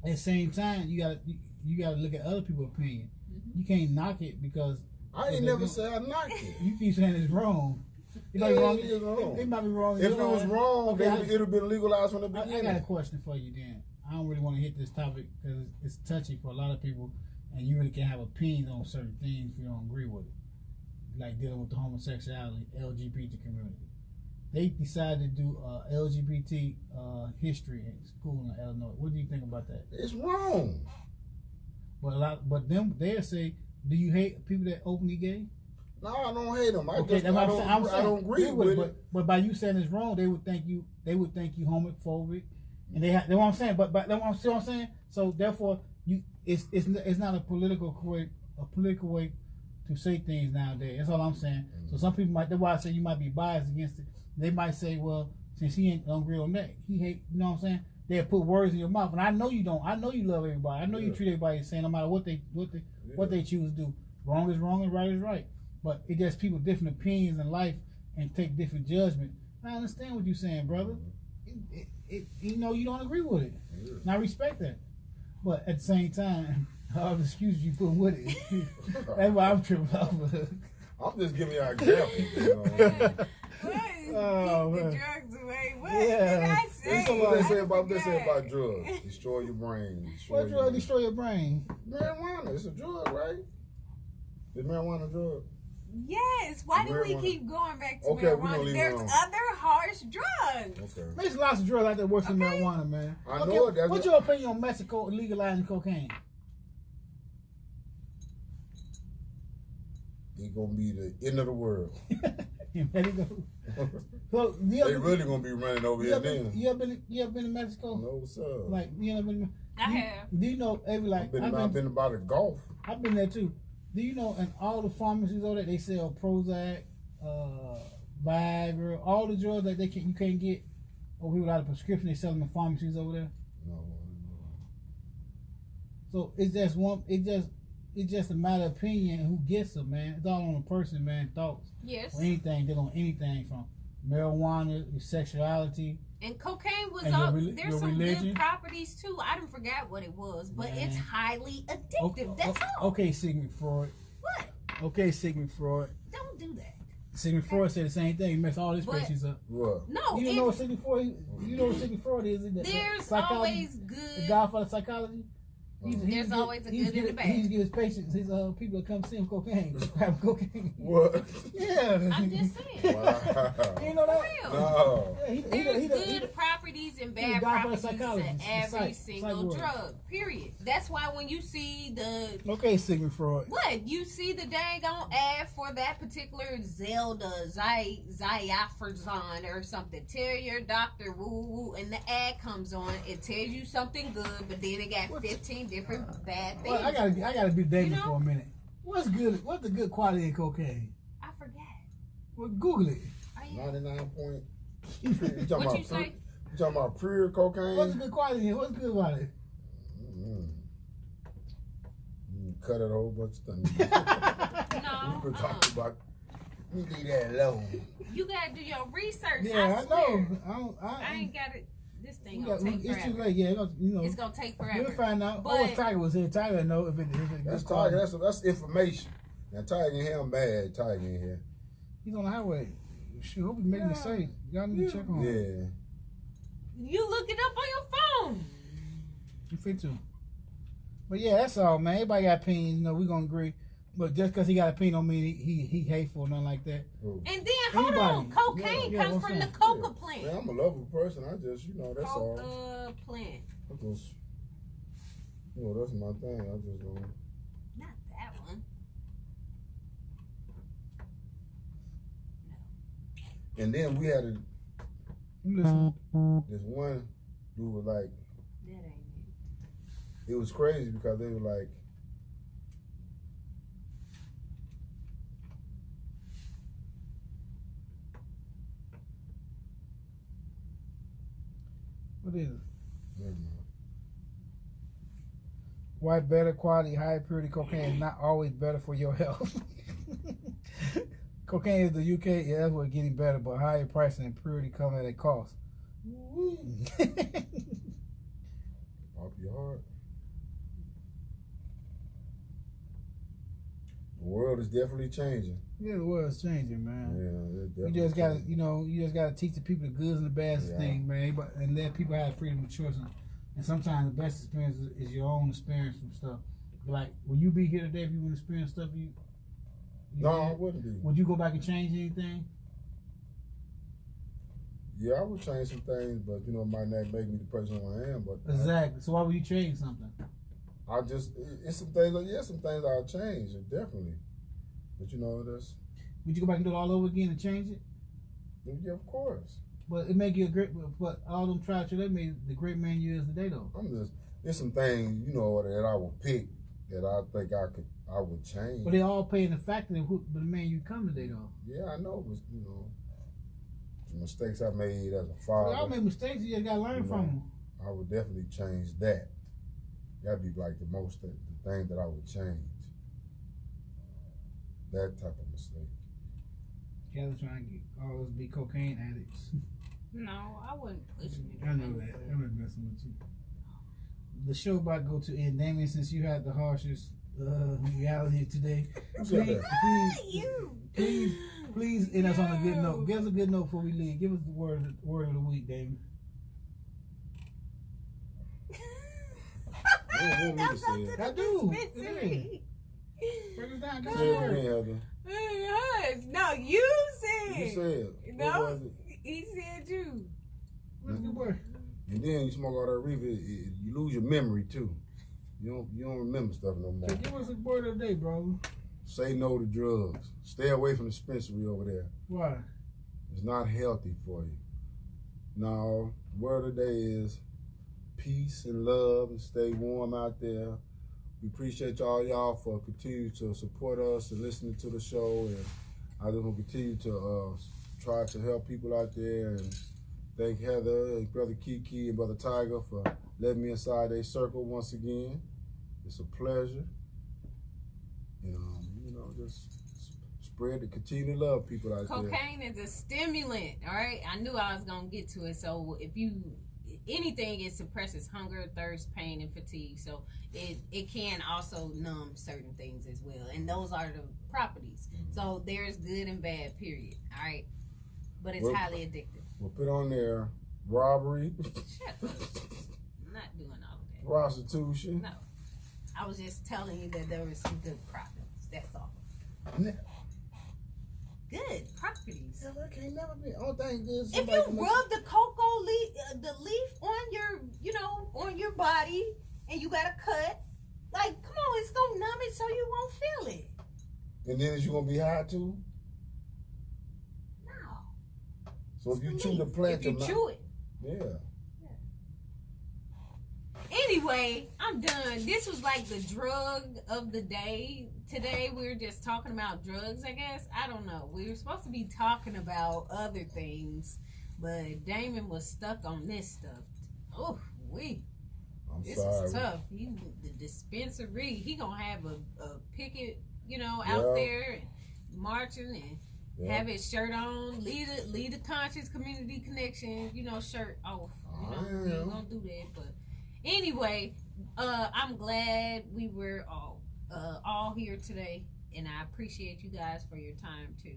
at the same time, you gotta look at other people's opinion. You can't knock it because I ain't never said I knocked it. You keep saying it's wrong. It might be wrong. It might be wrong. If it was wrong, okay, it'd have been legalized from the beginning. I got a question for you, Dan. I don't really want to hit this topic because it's touchy for a lot of people, and you really can't have opinions on certain things if you don't agree with it. Like dealing with the homosexuality, LGBT community. They decided to do LGBT history in school in Illinois. What do you think about that? It's wrong. But they'll say, do you hate people that openly gay? No, I don't hate them. I don't agree with it. But by you saying it's wrong, they would think you homophobic, and that's what I'm saying. But that's what I'm saying. So therefore, it's not a political way to say things nowadays. That's all I'm saying. So some people that's why I say you might be biased against it. They might say, well, since he don't agree on that, he hate. You know what I'm saying? They'll put words in your mouth, and I know you don't. I know you love everybody. I know you treat everybody the same, no matter what they choose to do. Wrong is wrong, and right is right. But it just people different opinions in life and take different judgment. I understand what you're saying, brother. You know you don't agree with it, and I respect that. But at the same time, all the excuses you put with it, that's why I'm tripping over. I'm just giving you an example. Keep the drugs away. What did I say? What they say about drugs. Destroy your brain. What drug destroy your brain? Marijuana. It's a drug, right? Is marijuana a drug? Yes. Why do we keep going back to marijuana? Marijuana? There's other harsh drugs. Okay. There's lots of drugs out there worse than marijuana, man. I know it. What's your opinion on Mexico legalizing cocaine? It's gonna be the end of the world. There you go. So, they really gonna be running over here then. You ever been to Mexico? No, sir. Like you ever been? I have. Do you know every like? I've been about a golf. I've been there too. Do you know in all the pharmacies over there they sell Prozac, Viagra, all the drugs that you can't get over here without a prescription? They sell them in pharmacies over there. No. So it's just a matter of opinion who gets them, man. It's all on the person, man. Thoughts. Yes. Or anything. They on anything from marijuana, sexuality. And cocaine was and there's some good properties too. I didn't forget what it was, but it's highly addictive. That's all. Okay, Sigmund Freud. What? Okay, Sigmund Freud. Don't do that. Sigmund Freud said the same thing. He messed all his patients up. What? No. You know what Sigmund Freud? You know what Sigmund Freud is? There's always good. The godfather of psychology. There's always a good and a bad. He used to give his patients, his people that come see him cocaine, grab cocaine. What? Yeah. I'm just saying. Wow. You know that? For real. No. Yeah, there's good properties and bad properties to every single drug. Period. That's why when you see the Sigmund Freud. What you see the dang on ad for that particular Zelda Ziafrazon or something, tell your doctor woo woo, and the ad comes on. It tells you something good, but then it got 15 different bad things. Well, I gotta be dangerous for a minute. What's good? What's the good quality in cocaine? I forget. Well, Google it. 99 point. What you say? You talking about pure cocaine? What's the good quality in? What's good about it? Cut it a whole bunch of things. No. We're talking about. You leave that alone. You gotta do your research. Yeah, I know. I ain't got it. This thing gonna take forever. It's too late. Yeah, it's gonna take forever. We'll find out. But Tiger was here. Tiger know if it. That's Tiger. That's information. Now Tiger in here, I'm bad. Tiger in here. He's on the highway. Shoot, hope he's making it safe. Y'all need to check on him. Yeah. You look it up on your phone. You fit to. But yeah, that's all, man. Everybody got opinions. You know, we gonna agree. But just because he got opinion don't mean he hateful or nothing like that. And then hold on, cocaine comes from the coca plant. Man, I'm a lovable person. I just, that's all. Coca plant. I just, that's my thing. I just don't. Not that one. No. And then we had this one dude was like, that ain't it was crazy because they were like, what is it? Why better quality, high purity cocaine is not always better for your health. Cocaine is the UK, yeah, that's what's getting better, but higher price and purity come at a cost. Off your heart. The world is definitely changing. Yeah, the world's changing, man. Yeah, you just gotta, you just gotta teach the people the goods and the bads of things, man. And let people have freedom of choice. And sometimes the best experience is your own experience from stuff. Like, will you be here today if you would experience stuff you no, I wouldn't be. Would you go back and change anything? Yeah, I would change some things, but it might not make me the person I am. But exactly. So why would you change something? It's some things. Some things I'll change, definitely. But that's. Would you go back and do it all over again and change it? Yeah, of course. But it make you a great. But all them trials they made the great man you is today, though. There's some things that I would pick that I think I would change. But they all play in the factor of the man you come today, though. Yeah, I know. But the mistakes I made as a father. We all make mistakes. You just gotta learn from them. I would definitely change that. That'd be like the thing that I would change. That type of mistake. Kelly's trying to get all us be cocaine addicts. No, I wouldn't push you. I know that. I'm not messing with you. The show about to go to end. Damien, since you had the harshest reality today, please end us on a good note. Give us a good note before we leave. Give us the word of the week, Damien. I do. Break it down. Give us a word. No, you said. You said. No, he said you. What's the word? And then you smoke all that reefer, you lose your memory too. You don't remember stuff no more. So give us a word of the day, bro. Say no to drugs. Stay away from the dispensary over there. Why? It's not healthy for you. No, the word of the day is peace and love, and stay warm out there. We appreciate y'all for continuing to support us and listening to the show, and I just want to continue to try to help people out there, and thank Heather and Brother Kiki and Brother Tiger for letting me inside their circle once again. It's a pleasure. Just spread the continue to love people out there. Cocaine is a stimulant, all right? I knew I was going to get to it. So if anything, it suppresses hunger, thirst, pain, and fatigue. So it can also numb certain things as well. And those are the properties. So there's good and bad, period, all right? But it's highly addictive. We'll put on there robbery. Shut up. I'm not doing all of that. Prostitution. No. I was just telling you that there was some good properties. That's all. Good properties. It can't never be. All thing is, if you rub the cocoa leaf, the leaf on your body, and you got a cut, like, come on, it's gonna numb it so you won't feel it. And then is you gonna be high too? No. So if you chew the plant, if you chew it. Yeah. Anyway, I'm done. This was like the drug of the day. Today we were just talking about drugs, I guess. I don't know. We were supposed to be talking about other things, but Damon was stuck on this stuff. Oh, this sorry. is tough. The dispensary. He gonna have a picket, out there marching and have his shirt on. Lead the conscious community connection, shirt off. We ain't gonna do that, but. Anyway, I'm glad we were all here today, and I appreciate you guys for your time too.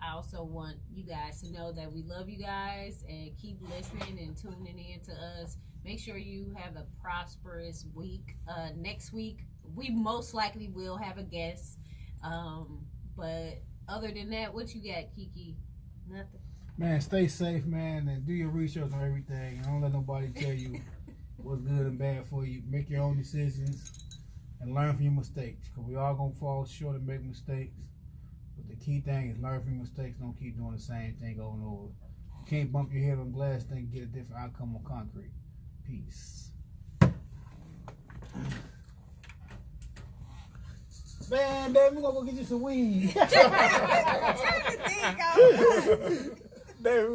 I also want you guys to know that we love you guys and keep listening and tuning in to us. Make sure you have a prosperous week. Next week, we most likely will have a guest. But other than that, what you got, Kiki? Nothing. Man, stay safe, man, and do your research on everything. And don't let nobody tell you what's good and bad for you. Make your own decisions and learn from your mistakes, because we all going to fall short and make mistakes. But the key thing is learn from your mistakes. Don't keep doing the same thing over and over. You can't bump your head on glass thing and get a different outcome on concrete. Peace. Man, Dad, we're going to go get you some weed. Turn the thing off. David,